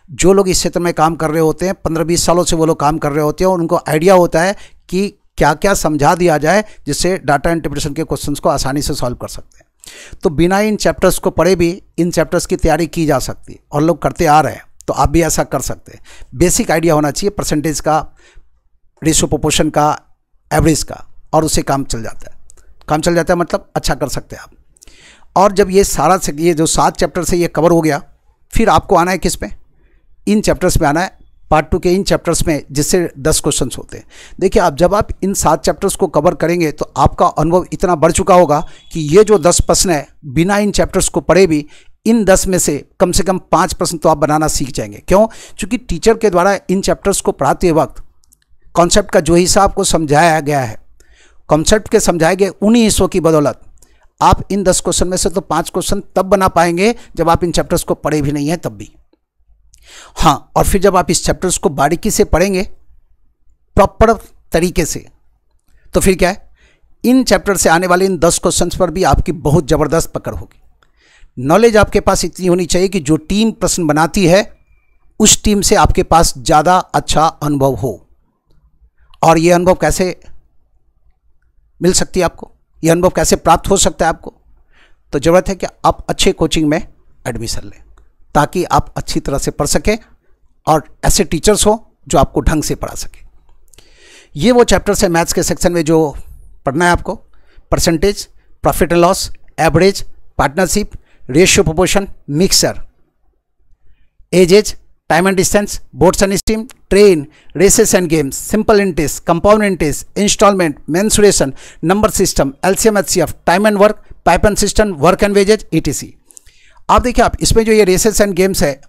जो लोग इस क्षेत्र में काम कर रहे होते हैं, 15-20 सालों से वो लोग काम कर रहे होते हैं, और उनको आइडिया होता है कि क्या क्या समझा दिया जाए जिससे डाटा इंटरप्रिटेशन के क्वेश्चंस को आसानी से सॉल्व कर सकते हैं। तो बिना इन चैप्टर्स को पढ़े भी इन चैप्टर्स की तैयारी की जा सकती है, और लोग करते आ रहे हैं, तो आप भी ऐसा कर सकते हैं। बेसिक आइडिया होना चाहिए परसेंटेज का, रेशियो प्रोपोर्शन का, एवरेज का, और उससे काम चल जाता है। काम चल जाता है मतलब अच्छा कर सकते हैं आप। और जब ये सारा ये जो 7 चैप्टर से ये कवर हो गया, फिर आपको आना है किस में? इन चैप्टर्स में आना है, पार्ट 2 के इन चैप्टर्स में, जिससे 10 क्वेश्चंस होते हैं। देखिए, आप जब आप इन 7 चैप्टर्स को कवर करेंगे तो आपका अनुभव इतना बढ़ चुका होगा कि ये जो 10 प्रश्न है, बिना इन चैप्टर्स को पढ़े भी इन 10 में से कम 5 प्रश्न तो आप बनाना सीख जाएंगे। क्यों? क्योंकि टीचर के द्वारा इन चैप्टर्स को पढ़ाते वक्त कॉन्सेप्ट का जो हिस्सा आपको समझाया गया है, कॉन्सेप्ट के समझाए गए उन्हीं हिस्सों की बदौलत आप इन 10 क्वेश्चन में से तो 5 क्वेश्चन तब बना पाएंगे जब आप इन चैप्टर्स को पढ़े भी नहीं हैं तब भी। हाँ, और फिर जब आप इस चैप्टर्स को बारीकी से पढ़ेंगे प्रॉपर तरीके से, तो फिर क्या है, इन चैप्टर से आने वाले इन 10 क्वेश्चंस पर भी आपकी बहुत ज़बरदस्त पकड़ होगी। नॉलेज आपके पास इतनी होनी चाहिए कि जो टीम प्रश्न बनाती है उस टीम से आपके पास ज़्यादा अच्छा अनुभव हो। और ये अनुभव कैसे मिल सकती है आपको, ये अनुभव कैसे प्राप्त हो सकता है आपको? तो ज़रूरत है कि आप अच्छे कोचिंग में एडमिशन लें ताकि आप अच्छी तरह से पढ़ सकें और ऐसे टीचर्स हो जो आपको ढंग से पढ़ा सके। ये वो चैप्टर्स है मैथ्स के सेक्शन में जो पढ़ना है आपको। Percentage, profit and loss, average, partnership, ratio proportion, mixture, ages, time and distance, boats and stream, train, races and games, simple interest, compound interest, instalment, mensuration, number system, LCM HCF, time and work, pipe and cistern, work and wages, ETC. आप देखिए, आप इसमें जो ये races and games है,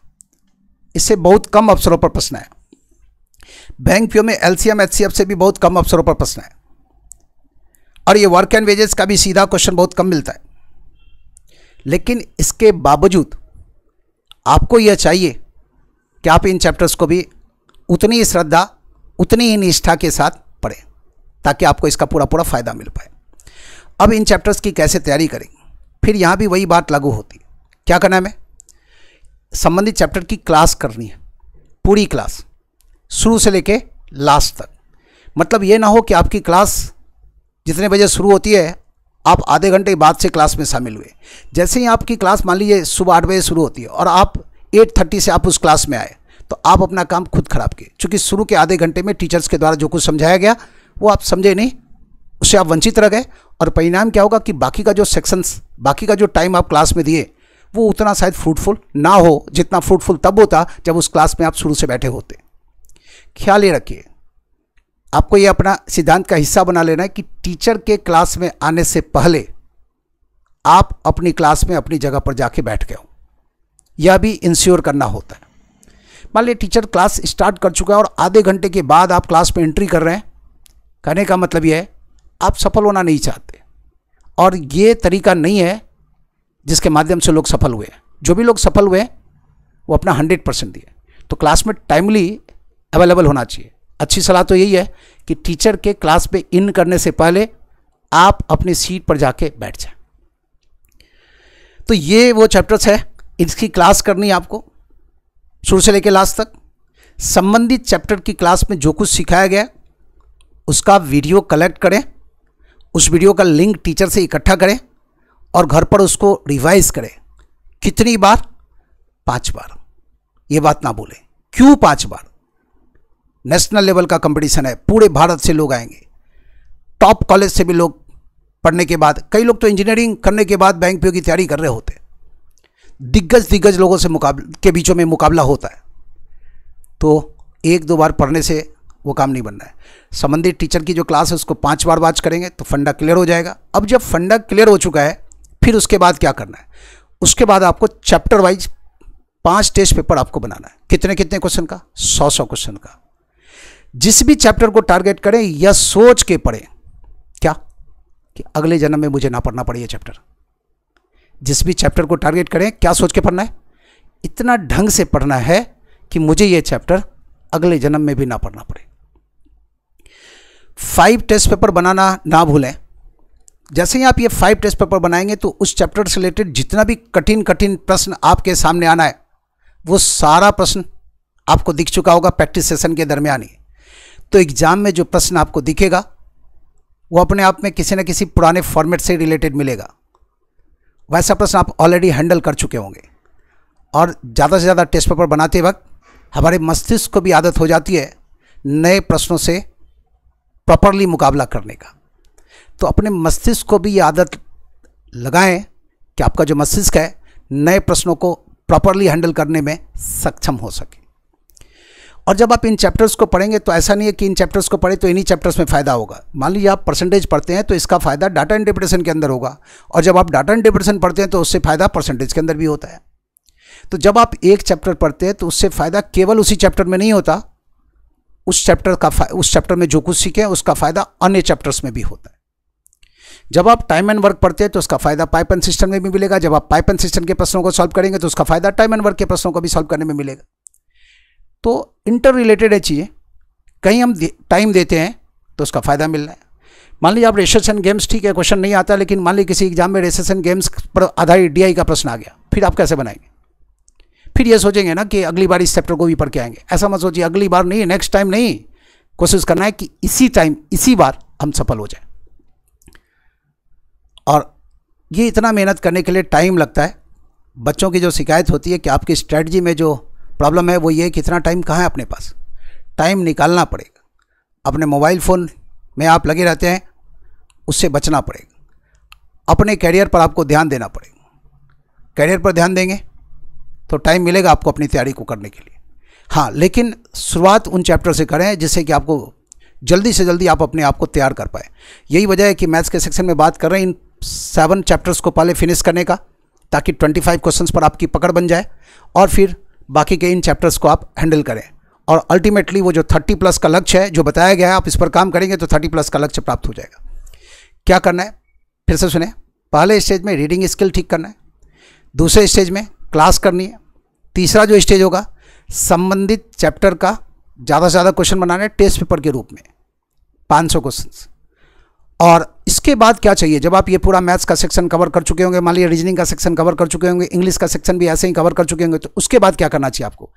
इससे बहुत कम अवसरों पर प्रश्न है। बैंक पीओ में एलसीएम एचसीएफ से भी बहुत कम अवसरों पर प्रश्न है, और ये वर्क एंड वेजेस का भी सीधा क्वेश्चन बहुत कम मिलता है। लेकिन इसके बावजूद आपको यह चाहिए कि आप इन चैप्टर्स को भी उतनी ही श्रद्धा, उतनी ही निष्ठा के साथ पढ़ें, ताकि आपको इसका पूरा पूरा फायदा मिल पाए। अब इन चैप्टर्स की कैसे तैयारी करेंगे, फिर यहाँ भी वही बात लागू होती है। क्या करना है, हमें संबंधित चैप्टर की क्लास करनी है, पूरी क्लास शुरू से लेके लास्ट तक। मतलब ये ना हो कि आपकी क्लास जितने बजे शुरू होती है, आप आधे घंटे बाद से क्लास में शामिल हुए। जैसे ही आपकी क्लास मान लीजिए सुबह 8 बजे शुरू होती है और आप 8:30 से आप उस क्लास में आए, तो आप अपना काम खुद खराब किए, क्योंकि शुरू के आधे घंटे में टीचर्स के द्वारा जो कुछ समझाया गया वो आप समझे नहीं, उससे आप वंचित रह गए। और परिणाम क्या होगा कि बाकी का जो सेक्शंस, बाकी का जो टाइम आप क्लास में दिए, वो उतना शायद फ्रूटफुल ना हो जितना फ्रूटफुल तब होता जब उस क्लास में आप शुरू से बैठे होते। ख्याल ये रखिए, आपको ये अपना सिद्धांत का हिस्सा बना लेना है कि टीचर के क्लास में आने से पहले आप अपनी क्लास में अपनी जगह पर जाके बैठ गए हो, यह भी इंश्योर करना होता है। मान लीजिए टीचर क्लास स्टार्ट कर चुका है और आधे घंटे के बाद आप क्लास में एंट्री कर रहे हैं, कहने का मतलब यह है आप सफल होना नहीं चाहते, और ये तरीका नहीं है जिसके माध्यम से लोग सफल हुए। जो भी लोग सफल हुए वो अपना 100% दिए। तो क्लास में टाइमली अवेलेबल होना चाहिए। अच्छी सलाह तो यही है कि टीचर के क्लास में इन करने से पहले आप अपनी सीट पर जाके बैठ जाएं। तो ये वो चैप्टर्स है, इसकी क्लास करनी है आपको शुरू से लेकर लास्ट तक। संबंधित चैप्टर की क्लास में जो कुछ सिखाया गया उसका वीडियो कलेक्ट करें, उस वीडियो का लिंक टीचर से इकट्ठा करें और घर पर उसको रिवाइज करें। कितनी बार? 5 बार। ये बात ना भूलें। क्यों 5 बार? नेशनल लेवल का कंपटीशन है, पूरे भारत से लोग आएंगे, टॉप कॉलेज से भी लोग पढ़ने के बाद, कई लोग तो इंजीनियरिंग करने के बाद बैंक पीओ की तैयारी कर रहे होते। दिग्गज लोगों से के बीचों में मुकाबला होता है। तो 1-2 बार पढ़ने से वो काम नहीं बनना है। संबंधित टीचर की जो क्लास है उसको 5 बार वाच करेंगे तो फंडा क्लियर हो जाएगा। अब जब फंडा क्लियर हो चुका है, फिर उसके बाद क्या करना है? उसके बाद आपको चैप्टर वाइज 5 टेस्ट पेपर आपको बनाना है। कितने क्वेश्चन का? 100 क्वेश्चन का। जिस भी चैप्टर को टारगेट करें यह सोच के पढ़ें, क्या कि अगले जन्म में मुझे ना पढ़ना पड़े ये चैप्टर। जिस भी चैप्टर को टारगेट करें, क्या सोच के पढ़ना है? इतना ढंग से पढ़ना है कि मुझे ये चैप्टर अगले जन्म में भी ना पढ़ना पड़े। 5 टेस्ट पेपर बनाना ना भूलें। जैसे ही आप ये 5 टेस्ट पेपर बनाएंगे तो उस चैप्टर से रिलेटेड जितना भी कठिन प्रश्न आपके सामने आना है, वो सारा प्रश्न आपको दिख चुका होगा प्रैक्टिस सेशन के दरमियान ही। तो एग्जाम में जो प्रश्न आपको दिखेगा वो अपने आप में किसी न किसी पुराने फॉर्मेट से रिलेटेड मिलेगा। वैसा प्रश्न आप ऑलरेडी हैंडल कर चुके होंगे। और ज़्यादा से ज़्यादा टेस्ट पेपर बनाते वक्त हमारे मस्तिष्क को भी आदत हो जाती है नए प्रश्नों से प्रॉपरली मुकाबला करने का। तो अपने मस्तिष्क को भी ये आदत लगाएं कि आपका जो मस्तिष्क है नए प्रश्नों को प्रॉपरली हैंडल करने में सक्षम हो सके। और जब आप इन चैप्टर्स को पढ़ेंगे तो ऐसा नहीं है कि इन चैप्टर्स को पढ़े तो इन्हीं चैप्टर्स में फ़ायदा होगा। मान लीजिए आप परसेंटेज पढ़ते हैं तो इसका फ़ायदा डाटा इंटरप्रिटेशन के अंदर होगा, और जब आप डाटा इंटरप्रिटेशन पढ़ते हैं तो उससे फ़ायदा परसेंटेज के अंदर भी होता है। तो जब आप एक चैप्टर पढ़ते हैं तो उससे फ़ायदा केवल उसी चैप्टर में नहीं होता, उस चैप्टर में जो कुछ सीखे उसका फ़ायदा अन्य चैप्टर्स में भी होता है। जब आप टाइम एंड वर्क पढ़ते हैं तो उसका फ़ायदा पाइप एंड सिस्टम में भी मिलेगा। जब आप पाइप एंड सिस्टम के प्रश्नों को सॉल्व करेंगे तो उसका फ़ायदा टाइम एंड वर्क के प्रश्नों को भी सॉल्व करने में मिलेगा। तो इंटर रिलेटेड है चीज़ें। कहीं हम टाइम देते हैं तो उसका फ़ायदा मिल रहा है। मान लीजिए आप रेसेस एंड गेम्स, ठीक है क्वेश्चन नहीं आता, लेकिन मान लीजिए किसी एग्जाम में रेसेस एंड गेम्स पर आधारित DI का प्रश्न आ गया, फिर आप कैसे बनाएंगे? फिर ये सोचेंगे ना कि अगली बार इस चैप्टर को भी पढ़ के आएंगे। ऐसा मत सोचिए, अगली बार नहीं, नेक्स्ट टाइम नहीं। कोशिश करना है कि इसी टाइम, इसी बार हम सफल हो जाए। और ये इतना मेहनत करने के लिए टाइम लगता है। बच्चों की जो शिकायत होती है कि आपकी स्ट्रेटजी में जो प्रॉब्लम है वो ये कि इतना टाइम कहाँ है अपने पास। टाइम निकालना पड़ेगा। अपने मोबाइल फ़ोन में आप लगे रहते हैं, उससे बचना पड़ेगा। अपने कैरियर पर आपको ध्यान देना पड़ेगा। कैरियर पर ध्यान देंगे तो टाइम मिलेगा आपको अपनी तैयारी को करने के लिए। हाँ, लेकिन शुरुआत उन चैप्टर से करें जिससे कि आपको जल्दी से जल्दी आप अपने आप को तैयार कर पाए। यही वजह है कि मैथ्स के सेक्शन में बात कर रहे हैं इन 7 चैप्टर्स को पहले फिनिश करने का, ताकि 25 क्वेश्चंस पर आपकी पकड़ बन जाए और फिर बाकी के इन चैप्टर्स को आप हैंडल करें। और अल्टीमेटली वो जो 30+ का लक्ष्य है जो बताया गया है, आप इस पर काम करेंगे तो 30+ का लक्ष्य प्राप्त हो जाएगा। क्या करना है फिर से सुने। पहले स्टेज में रीडिंग स्किल ठीक करना है, दूसरे स्टेज में क्लास करनी है, तीसरा जो स्टेज होगा संबंधित चैप्टर का ज़्यादा से ज़्यादा क्वेश्चन बनाना है टेस्ट पेपर के रूप में 500 क्वेश्चंस। और इसके बाद क्या चाहिए, जब आप ये पूरा मैथ्स का सेक्शन कवर कर चुके होंगे, मान लीजिए रीजनिंग का सेक्शन कवर कर चुके होंगे, इंग्लिश का सेक्शन भी ऐसे ही कवर कर चुके होंगे, तो उसके बाद क्या करना चाहिए आपको?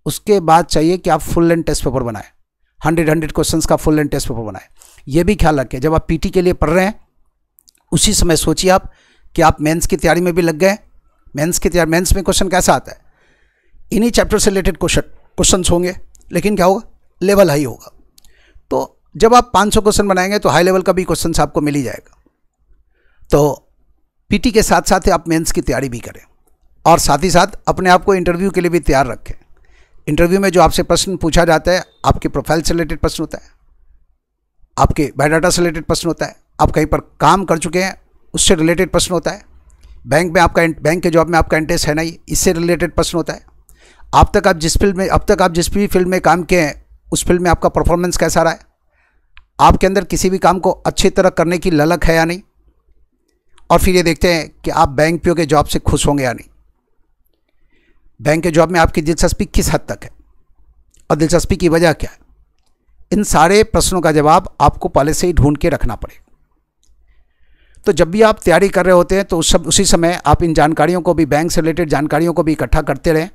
उसके बाद चाहिए कि आप फुल लेंथ टेस्ट पेपर बनाएं, 100 क्वेश्चंस का फुल लेंथ टेस्ट पेपर बनाएं। ये भी ख्याल रखें, जब आप पीटी के लिए पढ़ रहे हैं उसी समय सोचिए आप कि आप मेंस की तैयारी में भी लग गए। मेंस में क्वेश्चन कैसा आता है, इन्हीं चैप्टर से रिलेटेड क्वेश्चंस होंगे, लेकिन क्या होगा, लेवल हाई होगा। तो जब आप 500 क्वेश्चन बनाएंगे तो हाई लेवल का भी क्वेश्चन आपको मिल ही जाएगा। तो पीटी के साथ साथ आप मेंस की तैयारी भी करें और साथ ही साथ अपने आप को इंटरव्यू के लिए भी तैयार रखें। इंटरव्यू में जो आपसे प्रश्न पूछा जाता है, आपके प्रोफाइल से रिलेटेड प्रश्न होता है, आपके बायोडाटा से रिलेटेड प्रश्न होता है, आप कहीं पर काम कर चुके हैं उससे रिलेटेड प्रश्न होता है, बैंक के जॉब में आपका इंटरेस्ट है नहीं, इससे रिलेटेड प्रश्न होता है, अब तक आप जिस भी फील्ड में काम किए हैं उस फील्ड में आपका परफॉर्मेंस कैसा रहा है, आपके अंदर किसी भी काम को अच्छी तरह करने की ललक है या नहीं, और फिर ये देखते हैं कि आप बैंक पीओ के जॉब से खुश होंगे या नहीं, बैंक के जॉब में आपकी दिलचस्पी किस हद तक है और दिलचस्पी की वजह क्या है। इन सारे प्रश्नों का जवाब आपको पहले से ही ढूंढ के रखना पड़ेगा। तो जब भी आप तैयारी कर रहे होते हैं तो उसी समय आप इन जानकारियों को भी, बैंक से रिलेटेड जानकारियों को भी इकट्ठा करते रहें,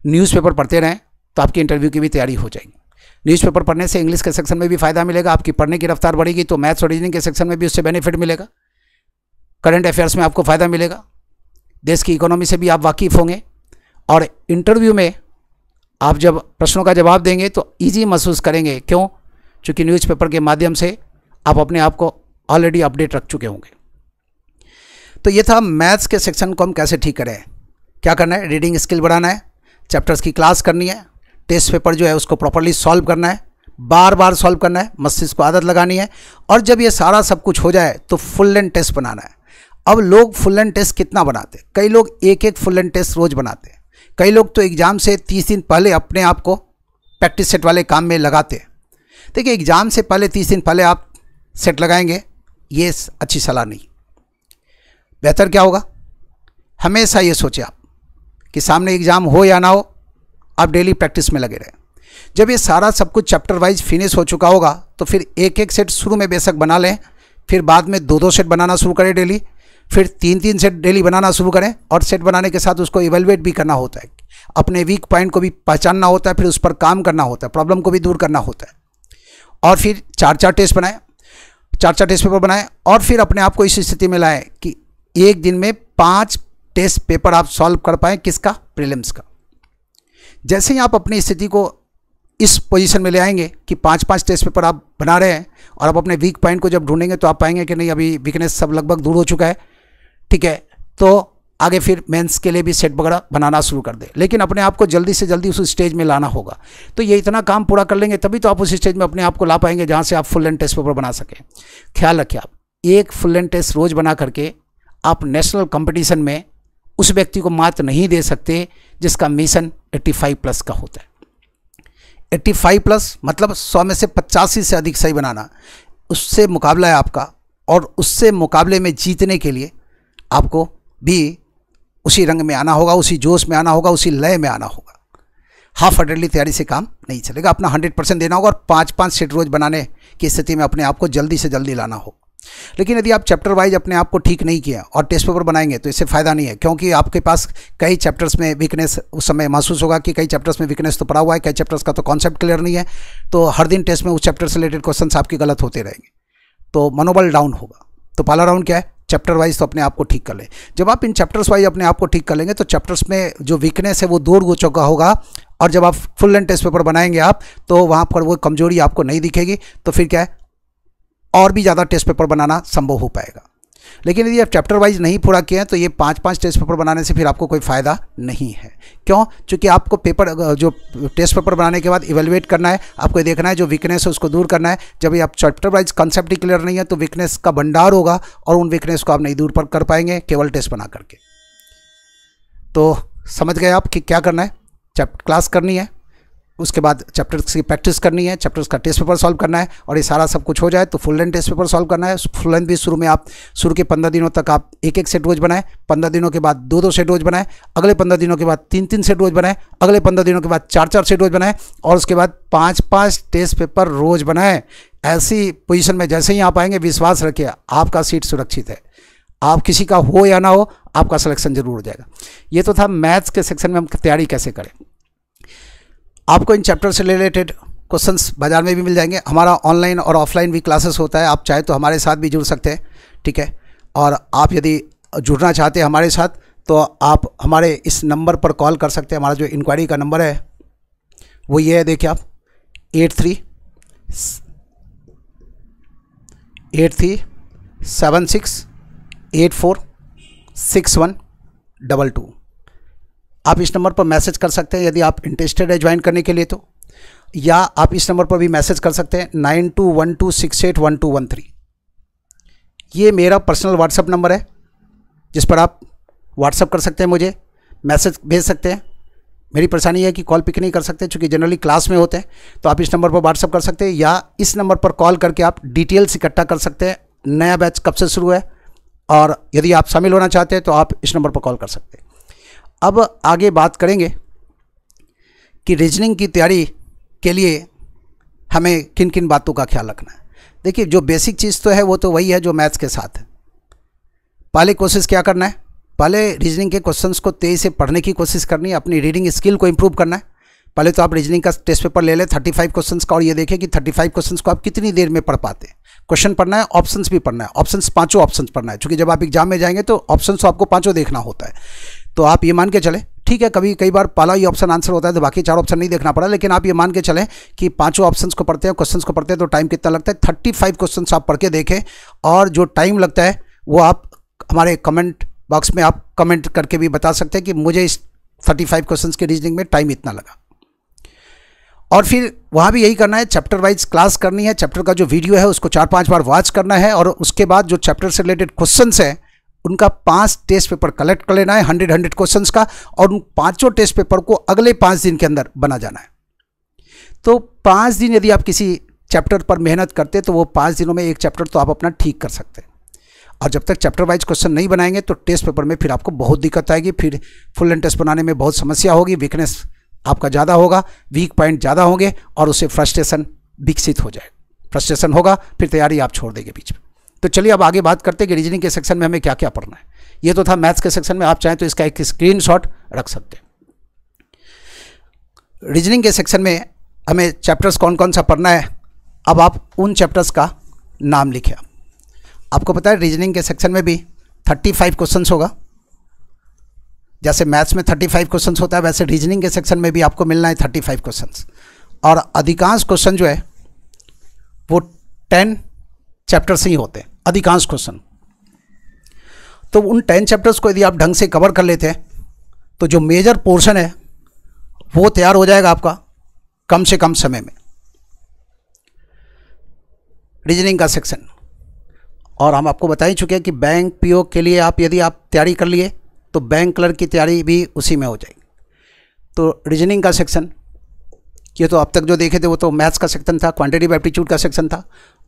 न्यूज़पेपर पढ़ते रहें, तो आपकी इंटरव्यू की भी तैयारी हो जाएगी। न्यूज़पेपर पढ़ने से इंग्लिश के सेक्शन में भी फ़ायदा मिलेगा, आपकी पढ़ने की रफ्तार बढ़ेगी, तो मैथ्स और रीजनिंग के सेक्शन में भी उससे बेनिफिट मिलेगा, करंट अफेयर्स में आपको फ़ायदा मिलेगा, देश की इकोनॉमी से भी आप वाकिफ़ होंगे, और इंटरव्यू में आप जब प्रश्नों का जवाब देंगे तो ईजी महसूस करेंगे। क्यों? क्योंकि न्यूज़पेपर के माध्यम से आप अपने आप को ऑलरेडी अपडेट रख चुके होंगे। तो ये था मैथ्स के सेक्शन को हम कैसे ठीक करें। क्या करना है, रीडिंग स्किल बढ़ाना है, चैप्टर्स की क्लास करनी है, टेस्ट पेपर जो है उसको प्रॉपर्ली सॉल्व करना है, बार बार सॉल्व करना है, मस्तिष्क को आदत लगानी है, और जब ये सारा सब कुछ हो जाए तो फुल लेंथ टेस्ट बनाना है। अब लोग फुल लेंथ टेस्ट कितना बनाते हैं, कई लोग एक फुल लेंथ टेस्ट रोज़ बनाते हैं, कई लोग तो एग्ज़ाम से 30 दिन पहले अपने आप को प्रैक्टिस सेट वाले काम में लगाते हैं। देखिए, एग्ज़ाम से पहले 30 दिन पहले आप सेट लगाएंगे, ये अच्छी सलाह नहीं। बेहतर क्या होगा, हमेशा ये सोचें आप कि सामने एग्ज़ाम हो या ना हो, आप डेली प्रैक्टिस में लगे रहें। जब ये सारा सब कुछ चैप्टर वाइज फिनिश हो चुका होगा तो फिर एक सेट शुरू में बेशक बना लें, फिर बाद में 2 सेट बनाना शुरू करें डेली, फिर 3 सेट डेली बनाना शुरू करें, और सेट बनाने के साथ उसको इवेलुएट भी करना होता है, अपने वीक पॉइंट को भी पहचानना होता है, फिर उस पर काम करना होता है, प्रॉब्लम को भी दूर करना होता है, और फिर 4 टेस्ट बनाएं, 4 टेस्ट पेपर बनाएं, और फिर अपने आप को इस स्थिति में लाएं कि एक दिन में 5 टेस्ट पेपर आप सॉल्व कर पाएँ। किसका? प्रीलिम्स का। जैसे ही आप अपनी स्थिति को इस पोजीशन में ले आएंगे कि 5 टेस्ट पेपर आप बना रहे हैं, और आप अपने वीक पॉइंट को जब ढूंढेंगे तो आप पाएंगे कि नहीं, अभी वीकनेस सब लगभग दूर हो चुका है, ठीक है, तो आगे फिर मेंस के लिए भी सेट वगैरह बनाना शुरू कर दे। लेकिन अपने आप को जल्दी से जल्दी उस स्टेज में लाना होगा। तो ये इतना काम पूरा कर लेंगे तभी तो आप उस स्टेज में अपने आप को ला पाएंगे जहाँ से आप फुल लेंथ टेस्ट पेपर बना सकें। ख्याल रखिए, आप एक फुल लेंथ टेस्ट रोज़ बना करके आप नेशनल कंपटीशन में उस व्यक्ति को मात नहीं दे सकते जिसका मिशन 85+ का होता है। 85+ मतलब 100 में से 85 से अधिक सही बनाना, उससे मुकाबला है आपका, और उससे मुकाबले में जीतने के लिए आपको भी उसी रंग में आना होगा, उसी जोश में आना होगा, उसी लय में आना होगा। हाफ हार्टेडली तैयारी से काम नहीं चलेगा, अपना 100% देना होगा, और 5 सेट रोज़ बनाने की स्थिति में अपने आप को जल्दी से जल्दी लाना होगा। लेकिन यदि आप चैप्टर वाइज अपने आप को ठीक नहीं किया और टेस्ट पेपर बनाएंगे तो इससे फ़ायदा नहीं है, क्योंकि आपके पास कई चैप्टर्स में वीकनेस उस समय महसूस होगा कि कई चैप्टर्स में वीकनेस तो पड़ा हुआ है, कई चैप्टर्स का तो कॉन्सेप्ट क्लियर नहीं है, तो हर दिन टेस्ट में उस चैप्टर से रिलेटेड क्वेश्चंस आपके गलत होते रहेंगे, तो मनोबल डाउन होगा। तो पहला राउंड क्या है, चैप्टर वाइज तो अपने आप को ठीक कर लें। जब आप इन चैप्टर्स वाइज अपने आप को ठीक कर लेंगे तो चैप्टर्स में जो वीकनेस है वो दूर हो चुका होगा, और जब आप फुल लेंथ टेस्ट पेपर बनाएंगे आप, तो वहाँ पर वो कमजोरी आपको नहीं दिखेगी, तो फिर क्या है, और भी ज़्यादा टेस्ट पेपर बनाना संभव हो पाएगा। लेकिन यदि आप चैप्टर वाइज नहीं पूरा किए हैं तो ये 5-5 टेस्ट पेपर बनाने से फिर आपको कोई फ़ायदा नहीं है। क्यों? क्योंकि आपको पेपर जो टेस्ट पेपर बनाने के बाद इवेलुएट करना है, आपको देखना है जो वीकनेस है उसको दूर करना है। जब ये आप चैप्टर वाइज कंसेप्ट ही क्लियर नहीं है तो वीकनेस का भंडार होगा और उन वीकनेस को आप नहीं दूर कर पाएंगे केवल टेस्ट बना करके। तो समझ गए आप कि क्या करना है, क्लास करनी है, उसके बाद चैप्टर्स की प्रैक्टिस करनी है, चैप्टर्स का टेस्ट पेपर सॉल्व करना है, और ये सारा सब कुछ हो जाए तो full length test paper solve करना है। फुल लेंथ भी शुरू में आप शुरू के 15 दिनों तक आप 1-1 सेट रोज बनाएं, 15 दिनों के बाद 2-2 सेट रोज बनाएं, अगले 15 दिनों के बाद 3-3 सेट रोज बनाएं, अगले 15 दिनों के बाद 4-4 सेट रोज बनाएं, और उसके बाद 5-5 टेस्ट पेपर रोज बनाएं। ऐसी पोजीशन में जैसे ही आप आएंगे, विश्वास रखिए आपका सीट सुरक्षित है। आप किसी का हो या ना हो, आपका सिलेक्शन जरूर हो जाएगा। ये तो था मैथ्स के सेक्शन में हम तैयारी कैसे करें। आपको इन चैप्टर से रिलेटेड क्वेश्चंस बाजार में भी मिल जाएंगे। हमारा ऑनलाइन और ऑफलाइन भी क्लासेस होता है, आप चाहे तो हमारे साथ भी जुड़ सकते हैं, ठीक है। और आप यदि जुड़ना चाहते हैं हमारे साथ तो आप हमारे इस नंबर पर कॉल कर सकते हैं। हमारा जो इंक्वायरी का नंबर है वो ये है, देखिए आप 8376846122। आप इस नंबर पर मैसेज कर सकते हैं यदि आप इंटरेस्टेड है ज्वाइन करने के लिए तो, या आप इस नंबर पर भी मैसेज कर सकते हैं 9212681213। ये मेरा पर्सनल व्हाट्सएप नंबर है जिस पर आप व्हाट्सएप कर सकते हैं, मुझे मैसेज भेज सकते हैं। मेरी परेशानी है कि कॉल पिक नहीं कर सकते क्योंकि जनरली क्लास में होते हैं, तो आप इस नंबर पर व्हाट्सएप कर सकते हैं या इस नंबर पर कॉल करके आप डिटेल्स इकट्ठा कर सकते हैं। नया बैच कब से शुरू है और यदि आप शामिल होना चाहते हैं तो आप इस नंबर पर कॉल कर सकते हैं। अब आगे बात करेंगे कि रीजनिंग की तैयारी के लिए हमें किन किन बातों का ख्याल रखना है। देखिए, जो बेसिक चीज़ तो है वो तो वही है जो मैथ्स के साथ है। पहले कोशिश क्या करना है, पहले रीजनिंग के क्वेश्चंस को तेज़ी से पढ़ने की कोशिश करनी है, अपनी रीडिंग स्किल को इंप्रूव करना है। पहले तो आप रीजनिंग का टेस्ट पेपर ले लें 35 क्वेश्चंस का, और ये देखें कि 35 क्वेश्चंस को आप कितनी देर में पढ़ पाते हैं। क्वेश्चन पढ़ना है, ऑप्शंस भी पढ़ना है, ऑप्शंस 5 ऑप्शंस पढ़ना है, क्योंकि जब आप एग्जाम में जाएंगे तो ऑप्शंस तो आपको 5 देखना होता है। तो आप ये मान के चलें, ठीक है, कई बार पहला ही ऑप्शन आंसर होता है तो बाकी 4 ऑप्शन नहीं देखना पड़ा, लेकिन आप ये मान के चलें कि 5 ऑप्शंस को पढ़ते हैं, क्वेश्चंस को पढ़ते हैं तो टाइम कितना लगता है। 35 क्वेश्चंस आप पढ़ के देखें, और जो टाइम लगता है वो आप हमारे कमेंट बॉक्स में आप कमेंट करके भी बता सकते हैं कि मुझे इस 35 क्वेश्चंस के रीजनिंग में टाइम इतना लगा। और फिर वहाँ भी यही करना है, चैप्टर वाइज क्लास करनी है। चैप्टर का जो वीडियो है उसको 4-5 बार वॉच करना है, और उसके बाद जो चैप्टर से रिलेटेड क्वेश्चंस हैं उनका 5 टेस्ट पेपर कलेक्ट कर लेना है 100 क्वेश्चंस का, और उन 5 टेस्ट पेपर को अगले 5 दिन के अंदर बना जाना है। तो 5 दिन यदि आप किसी चैप्टर पर मेहनत करते तो वो 5 दिनों में एक चैप्टर तो आप अपना ठीक कर सकते हैं। और जब तक चैप्टर वाइज क्वेश्चन नहीं बनाएंगे तो टेस्ट पेपर में फिर आपको बहुत दिक्कत आएगी, फिर फुल लेंथ टेस्ट बनाने में बहुत समस्या होगी, वीकनेस आपका ज़्यादा होगा, वीक पॉइंट ज़्यादा होंगे, और उससे फ्रस्ट्रेशन विकसित हो जाए। फ्रस्ट्रेशन होगा, फिर तैयारी आप छोड़ देंगे बीच में। तो चलिए अब आगे बात करते हैं कि रीजनिंग के सेक्शन में हमें क्या क्या पढ़ना है। ये तो था मैथ्स के सेक्शन में, आप चाहें तो इसका एक स्क्रीनशॉट रख सकते हैं। रीजनिंग के सेक्शन में हमें चैप्टर्स कौन कौन सा पढ़ना है, अब आप उन चैप्टर्स का नाम लिखें। आपको पता है रीजनिंग के सेक्शन में भी 35 क्वेश्चंस होगा। जैसे मैथ्स में 35 क्वेश्चंस होता है, वैसे रीजनिंग के सेक्शन में भी आपको मिलना है 35 क्वेश्चंस, और अधिकांश क्वेश्चन जो है वो 10 चैप्टर से ही होते हैं, अधिकांश क्वेश्चन। तो उन 10 चैप्टर्स को यदि आप ढंग से कवर कर लेते हैं तो जो मेजर पोर्शन है वो तैयार हो जाएगा आपका कम से कम समय में, रीजनिंग का सेक्शन। और हम आपको बता ही चुके हैं कि बैंक पीओ के लिए आप यदि आप तैयारी कर लिए तो बैंक क्लर्क की तैयारी भी उसी में हो जाएगी। तो रीजनिंग का सेक्शन ये तो अब तक जो देखे थे वो तो मैथ्स का सेक्शन था, क्वांटिटेटिव एप्टीट्यूड का सेक्शन था।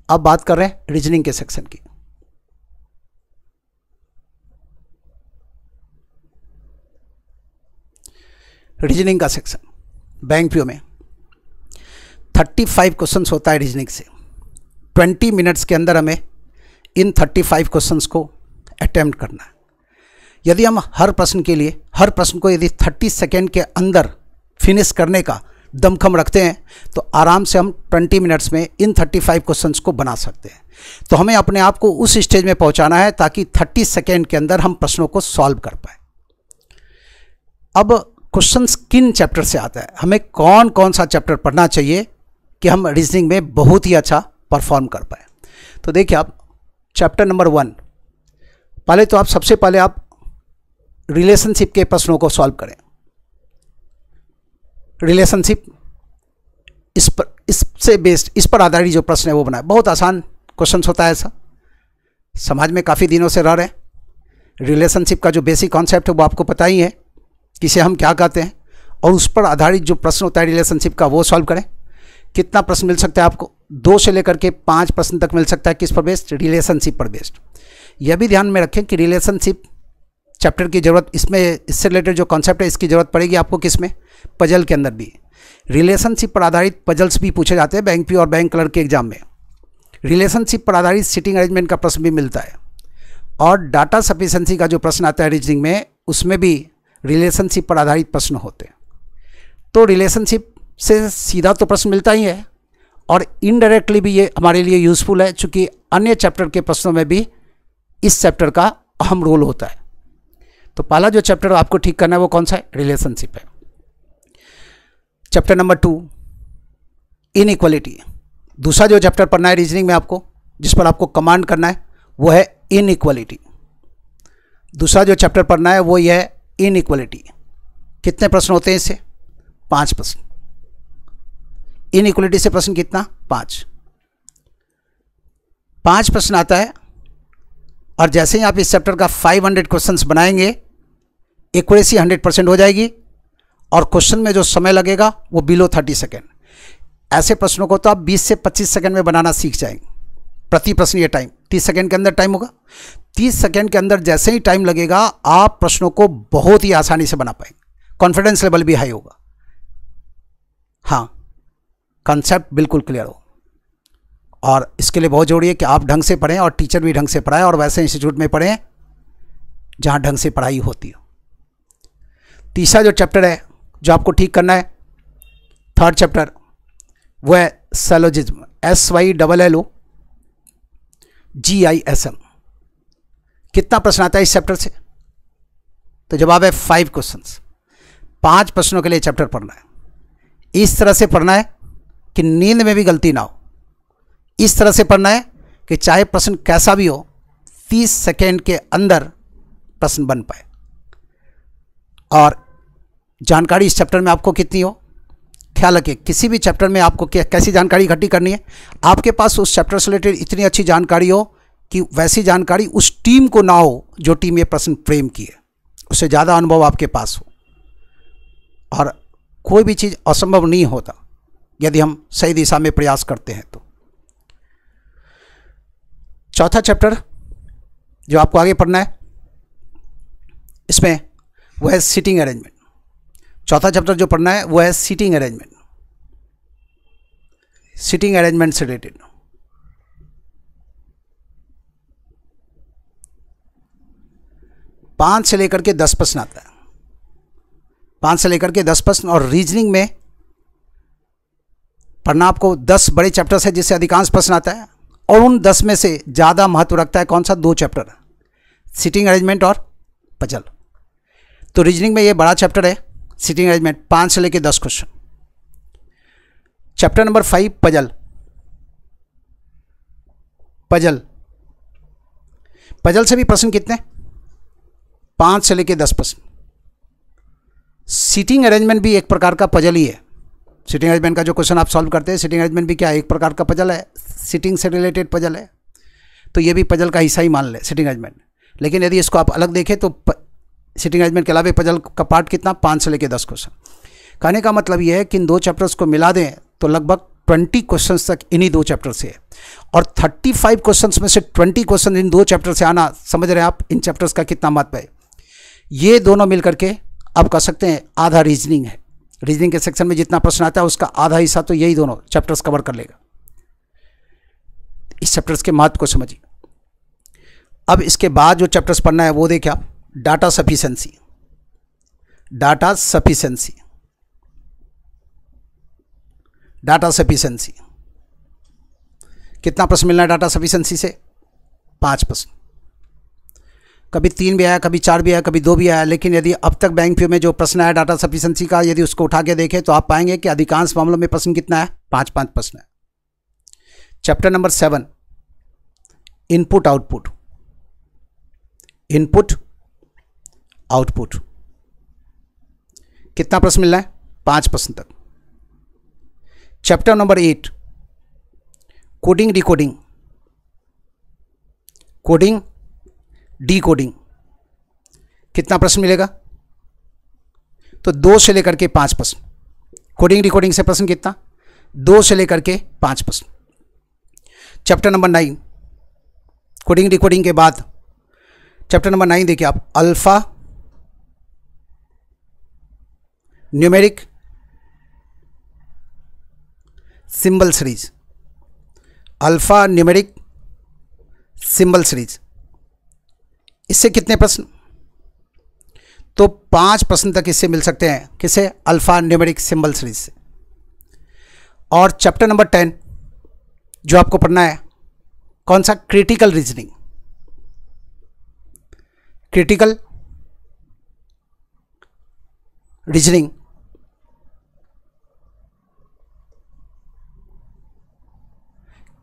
अब बात कर रहे हैं रीजनिंग के सेक्शन की। रीजनिंग का सेक्शन बैंक पीओ में 35 क्वेश्चंस होता है रीजनिंग से। 20 मिनट्स के अंदर हमें इन 35 क्वेश्चंस को अटेम्प्ट करना है। यदि हम हर प्रश्न को यदि 30 सेकेंड के अंदर फिनिश करने का दमखम रखते हैं तो आराम से हम 20 मिनट्स में इन 35 क्वेश्चंस को बना सकते हैं। तो हमें अपने आप को उस स्टेज में पहुंचाना है ताकि 30 सेकेंड के अंदर हम प्रश्नों को सॉल्व कर पाए। अब क्वेश्चंस किन चैप्टर से आता है, हमें कौन कौन सा चैप्टर पढ़ना चाहिए कि हम रीजनिंग में बहुत ही अच्छा परफॉर्म कर पाए। तो देखिए आप चैप्टर नंबर 1 पहले तो आप सबसे पहले आप रिलेशनशिप के प्रश्नों को सॉल्व करें। रिलेशनशिप इससे बेस्ड, इस पर आधारित जो प्रश्न है वो बनाए। बहुत आसान क्वेश्चन होता है ऐसा, समाज में काफ़ी दिनों से रह रहे हैं। रिलेशनशिप का जो बेसिक कॉन्सेप्ट है वो आपको पता ही है, किसे हम क्या कहते हैं, और उस पर आधारित जो प्रश्न होता है रिलेशनशिप का वो सॉल्व करें। कितना प्रश्न मिल सकता है आपको? 2 से लेकर के 5 प्रश्न तक मिल सकता है। किस पर बेस्ड? रिलेशनशिप पर बेस्ड। यह भी ध्यान में रखें कि रिलेशनशिप चैप्टर की ज़रूरत, इसमें इससे रिलेटेड जो कॉन्सेप्ट है इसकी ज़रूरत पड़ेगी आपको किसमें? पजल के अंदर भी। रिलेशनशिप पर आधारित पजल्स भी पूछे जाते हैं बैंक पी और बैंक क्लर्क के एग्जाम में। रिलेशनशिप पर आधारित सिटिंग अरेंजमेंट का प्रश्न भी मिलता है, और डाटा सफिशिएंसी का जो प्रश्न आता है रीजनिंग में, उसमें भी रिलेशनशिप पर आधारित प्रश्न होते हैं। तो रिलेशनशिप से सीधा तो प्रश्न मिलता ही है, और इनडायरेक्टली भी ये हमारे लिए यूज़फुल है, चूँकि अन्य चैप्टर के प्रश्नों में भी इस चैप्टर का अहम रोल होता है। तो पहला जो चैप्टर आपको ठीक करना है वो कौन सा है? रिलेशनशिप है। Chapter number 2 inequality. दूसरा जो चैप्टर पढ़ना है रीजनिंग में आपको, जिस पर आपको कमांड करना है, वो है इनइक्वालिटी। दूसरा जो चैप्टर पढ़ना है वो ये है इनइक्वालिटी। कितने प्रश्न होते हैं इससे? 5 प्रश्न। इनइक्वालिटी से प्रश्न कितना? 5 प्रश्न आता है, और जैसे ही आप इस चैप्टर का 500 क्वेश्चंस बनाएंगे, एक्यूरेसी 100% हो जाएगी, और क्वेश्चन में जो समय लगेगा वो बिलो 30 सेकेंड। ऐसे प्रश्नों को तो आप 20 से 25 सेकेंड में बनाना सीख जाएंगे। प्रति प्रश्न ये टाइम 30 सेकेंड के अंदर टाइम होगा। 30 सेकेंड के अंदर जैसे ही टाइम लगेगा, आप प्रश्नों को बहुत ही आसानी से बना पाएंगे। कॉन्फिडेंस लेवल भी हाई होगा। हाँ, कॉन्सेप्ट बिल्कुल क्लियर हो, और इसके लिए बहुत जरूरी है कि आप ढंग से पढ़ें और टीचर भी ढंग से पढ़ाएं, और वैसे इंस्टीट्यूट में पढ़ें जहाँ ढंग से पढ़ाई होती हो। तीसरा जो चैप्टर है जो आपको ठीक करना है, थर्ड चैप्टर, वो है सैलोजिज्म। SYLLOGISM। कितना प्रश्न आता है इस चैप्टर से? तो जवाब है 5 क्वेश्चंस। 5 प्रश्नों के लिए चैप्टर पढ़ना है। इस तरह से पढ़ना है कि नींद में भी गलती ना हो। इस तरह से पढ़ना है कि चाहे प्रश्न कैसा भी हो, 30 सेकेंड के अंदर प्रश्न बन पाए। और जानकारी इस चैप्टर में आपको कितनी हो, ख्याल रखिए, किसी भी चैप्टर में आपको कैसी जानकारी इकट्ठी करनी है, आपके पास उस चैप्टर से रिलेटेड इतनी अच्छी जानकारी हो कि वैसी जानकारी उस टीम को ना हो जो टीम ये प्रश्न फ्रेम की है, उससे ज़्यादा अनुभव आपके पास हो। और कोई भी चीज़ असंभव नहीं होता यदि हम सही दिशा में प्रयास करते हैं तो। चौथा चैप्टर जो आपको आगे पढ़ना है, इसमें वो है सीटिंग अरेंजमेंट। चौथा चैप्टर जो पढ़ना है वो है सीटिंग अरेंजमेंट। सीटिंग अरेंजमेंट से रिलेटेड 5 से लेकर के 10 प्रश्न आता है। 5 से लेकर के 10 प्रश्न। और रीजनिंग में पढ़ना आपको 10 बड़े चैप्टर्स है जिससे अधिकांश प्रश्न आता है, और उन 10 में से ज़्यादा महत्व रखता है कौन सा? 2 चैप्टर, सीटिंग अरेंजमेंट और पजल। तो रीजनिंग में ये बड़ा चैप्टर है सीटिंग अरेंजमेंट, 5 से लेकर 10 question. Chapter number 5 puzzle. Puzzle puzzle से भी प्रश्न कितने? 5 से लेकर 10 प्रश्न। सीटिंग अरेंजमेंट भी एक प्रकार का पजल ही है। सीटिंग अरेंजमेंट का जो क्वेश्चन आप सॉल्व करते हैं, सीटिंग अरेंजमेंट भी क्या है? एक प्रकार का पजल है, सीटिंग से रिलेटेड पजल है। तो ये भी पजल का हिस्सा ही मान ले सीटिंग अरेंजमेंट। लेकिन यदि इसको आप अलग देखें तो सीटिंग अरेंजमेंट के अलावा पजल का पार्ट कितना? 5 से लेकर 10 क्वेश्चन। कहने का मतलब ये है कि इन 2 चैप्टर्स को मिला दें तो लगभग 20 क्वेश्चंस तक इन्हीं 2 चैप्टर से है, और 35 क्वेश्चंस में से 20 क्वेश्चन इन 2 चैप्टर से आना, समझ रहे हैं आप इन चैप्टर्स का कितना महत्व है। ये दोनों मिल करके आप कह सकते हैं आधा रीजनिंग है। रीजनिंग के सेक्शन में जितना प्रश्न आता है उसका आधा हिस्सा तो यही दोनों चैप्टर्स कवर कर लेगा। इस चैप्टर्स के महत्व को समझिए। अब इसके बाद जो चैप्टर्स पढ़ना है वो देखिए आप, data sufficiency. Data sufficiency, data sufficiency कितना प्रश्न मिलना है डाटा सफिशिएंसी से? 5 प्रश्न। कभी 3 भी आया, कभी 4 भी आया, कभी 2 भी आया, लेकिन यदि अब तक बैंक पीओ में जो प्रश्न आया डाटा सफिशिएंसी का, यदि उसको उठा के देखें तो आप पाएंगे कि अधिकांश मामलों में प्रश्न कितना है? 5-5 प्रश्न है। Chapter number 7 input output. Input output. कितना प्रश्न मिल रहा है? 5 प्रश्न तक। Chapter number 8 coding decoding, coding decoding, कितना प्रश्न मिलेगा? तो 2 से लेकर के 5 प्रश्न। कोडिंग डिकोडिंग से प्रश्न कितना? 2 से लेकर के 5 प्रश्न। चैप्टर नंबर 9 कोडिंग डिकोडिंग के बाद चैप्टर नंबर 9 देखिए आप, alpha numeric symbol series, alpha numeric symbol series, इससे कितने प्रश्न? तो 5 प्रश्न तक इससे मिल सकते हैं। किसे? अल्फा न्यूमेरिक सिंबल सीरीज से। और चैप्टर नंबर 10 जो आपको पढ़ना है, कौन सा? Critical reasoning, critical reasoning.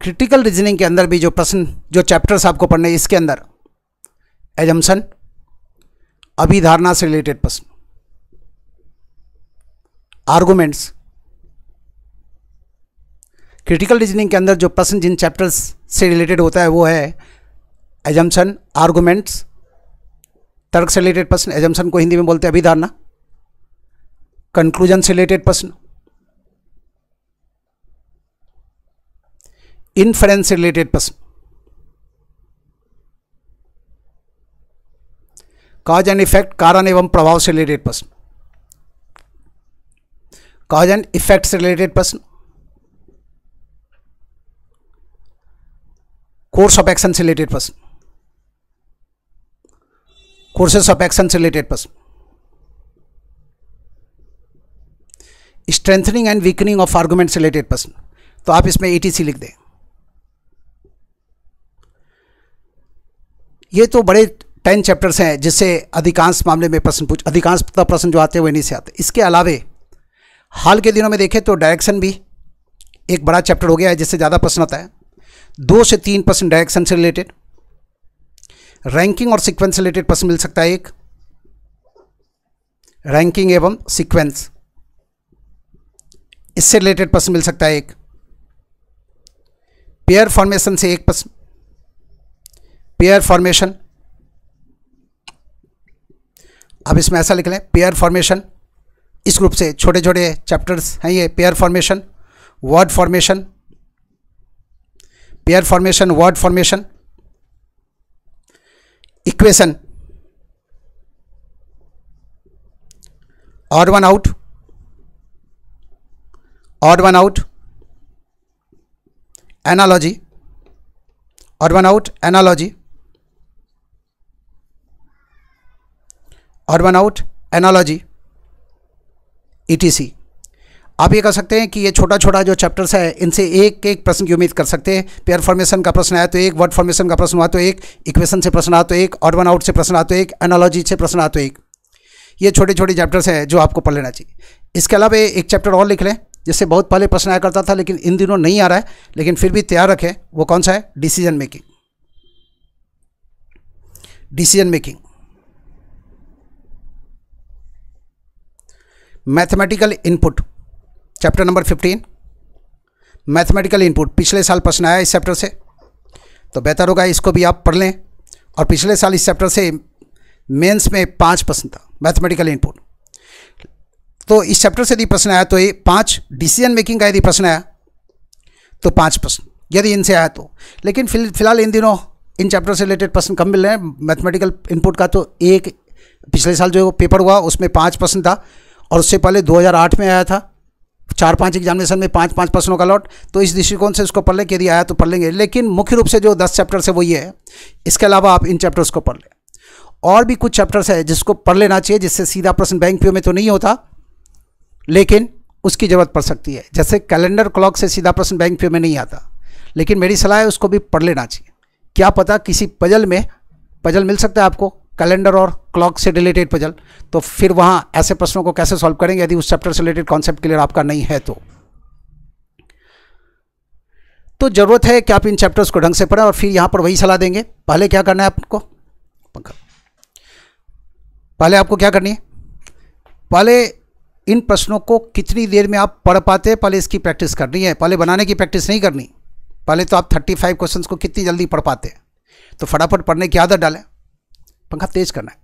Critical reasoning के अंदर भी जो प्रश्न, जो चैप्टर्स आपको पढ़ने, इसके अंदर एजम्पशन, अभिधारणा से रिलेटेड प्रश्न, आर्गुमेंट्स। क्रिटिकल रीजनिंग के अंदर जो प्रश्न जिन चैप्टर्स से रिलेटेड होता है वो है एजम्पशन, आर्गुमेंट्स, तर्क से रिलेटेड प्रश्न, एजम्पशन को हिंदी में बोलते हैं अभिधारणा, कंक्लूजन से रिलेटेड प्रश्न, इन्फरेंस से रिलेटेड प्रश्न, कॉज एंड इफेक्ट, कारण एवं प्रभाव से रिलेटेड प्रश्न, कॉज एंड इफेक्ट से रिलेटेड प्रश्न, कोर्स ऑफ एक्शन से रिलेटेड प्रश्न, कोर्सेस ऑफ एक्शन से रिलेटेड प्रश्न, strengthening and weakening of argument से रिलेटेड प्रश्न। तो आप इसमें ATC लिख दें। ये तो बड़े 10 चैप्टर्स हैं जिससे अधिकांश मामले में अधिकांश प्रश्न जो आते हैं वो इन्हीं से आते हैं। इसके अलावे हाल के दिनों में देखें तो डायरेक्शन भी एक बड़ा चैप्टर हो गया है जिससे ज़्यादा प्रश्न आता है। 2 से 3 प्रश्न डायरेक्शन से रिलेटेड, रैंकिंग और सीक्वेंस से रिलेटेड प्रश्न मिल सकता है एक, रैंकिंग एवं सीक्वेंस इससे रिलेटेड प्रश्न मिल सकता है एक, पेयर फॉर्मेशन से एक प्रश्न, पेयर फॉर्मेशन, अब इसमें ऐसा लिख लें पेयर फॉर्मेशन, इस ग्रुप से छोटे छोटे चैप्टर्स हैं ये, pair formation, word formation, pair formation, word formation, equation, odd one out, odd one out, analogy, odd one out, analogy, odd one out, analogy, ETC। आप ये कह सकते हैं कि ये छोटा छोटा जो चैप्टर्स है इनसे एक एक प्रश्न की उम्मीद कर सकते हैं। पेयर फॉर्मेशन का प्रश्न आया तो एक, वर्ड फॉर्मेशन का प्रश्न हुआ तो एक, इक्वेशन से प्रश्न आया तो एक, ऑड वन आउट से प्रश्न आया तो एक, एनालॉजी से प्रश्न आया तो एक। ये छोटे छोटे चैप्टर्स हैं जो आपको पढ़ लेना चाहिए। इसके अलावा एक चैप्टर और लिख लें जिससे बहुत पहले प्रश्न आया करता था लेकिन इन दिनों नहीं आ रहा है, लेकिन फिर भी तैयार रखें। वो कौन सा है? Decision making, decision making. Mathematical input, chapter number 15 mathematical input. पिछले साल प्रश्न आया इस चैप्टर से, तो बेहतर होगा इसको भी आप पढ़ लें। और पिछले साल इस चैप्टर से मेंस में 5 प्रश्न था, मैथमेटिकल इनपुट। तो इस चैप्टर से यदि प्रश्न आया तो ये 5, डिसीजन मेकिंग का यदि प्रश्न आया तो 5 प्रश्न, यदि इनसे आया तो। लेकिन फिलहाल इन दिनों इन चैप्टर से रिलेटेड प्रश्न कम मिल रहे हैं। मैथमेटिकल इनपुट का तो एक, पिछले साल जो पेपर हुआ उसमें 5 प्रश्न था, और उससे पहले 2008 में आया था 4-5 एग्जामिनेशन में 5-5 प्रश्नों का लॉट। तो इस दृष्टिकोण से इसको पढ़ लें कि यदि आया तो पढ़ लेंगे, लेकिन मुख्य रूप से जो 10 चैप्टर्स है वो ये है। इसके अलावा आप इन चैप्टर्स को पढ़ लें। और भी कुछ चैप्टर्स है जिसको पढ़ लेना चाहिए, जिससे सीधा प्रश्न बैंक पीओ में तो नहीं होता लेकिन उसकी ज़रूरत पड़ सकती है। जैसे कैलेंडर क्लॉक से सीधा प्रश्न बैंक पीओ में नहीं आता, लेकिन मेरी सलाह है उसको भी पढ़ लेना चाहिए। क्या पता किसी पजल में पजल मिल सकता है आपको, कैलेंडर और क्लॉक से रिलेटेड पजल, तो फिर वहाँ ऐसे प्रश्नों को कैसे सॉल्व करेंगे यदि उस चैप्टर से रिलेटेड कॉन्सेप्ट क्लियर आपका नहीं है तो ज़रूरत है कि आप इन चैप्टर्स को ढंग से पढ़ें। और फिर यहाँ पर वही सलाह देंगे, पहले क्या करना है आपको, पहले आपको क्या करनी है, पहले इन प्रश्नों को कितनी देर में आप पढ़ पाते हैं, पहले इसकी प्रैक्टिस करनी है। पहले बनाने की प्रैक्टिस नहीं करनी, पहले तो आप 35 क्वेश्चंस को कितनी जल्दी पढ़ पाते हैं। तो फटाफट पढ़ने की आदत डालें, पंखा तेज करना है।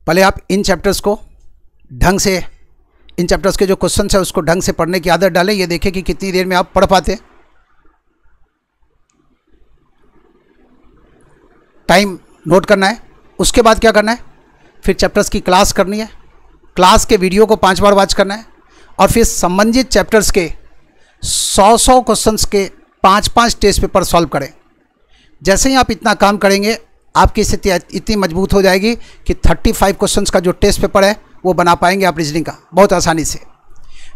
पहले आप इन चैप्टर्स को ढंग से, इन चैप्टर्स के जो क्वेश्चंस है उसको ढंग से पढ़ने की आदत डालें। ये देखें कि कितनी देर में आप पढ़ पाते हैं। टाइम नोट करना है। उसके बाद क्या करना है, फिर चैप्टर्स की क्लास करनी है। क्लास के वीडियो को 5 बार वॉच करना है और फिर संबंधित चैप्टर्स के 100 क्वेश्चंस के 5 टेस्ट पेपर सॉल्व करें। जैसे ही आप इतना काम करेंगे, आपकी स्थिति इतनी मजबूत हो जाएगी कि 35 क्वेश्चंस का जो टेस्ट पेपर है वो बना पाएंगे आप रीजनिंग का बहुत आसानी से।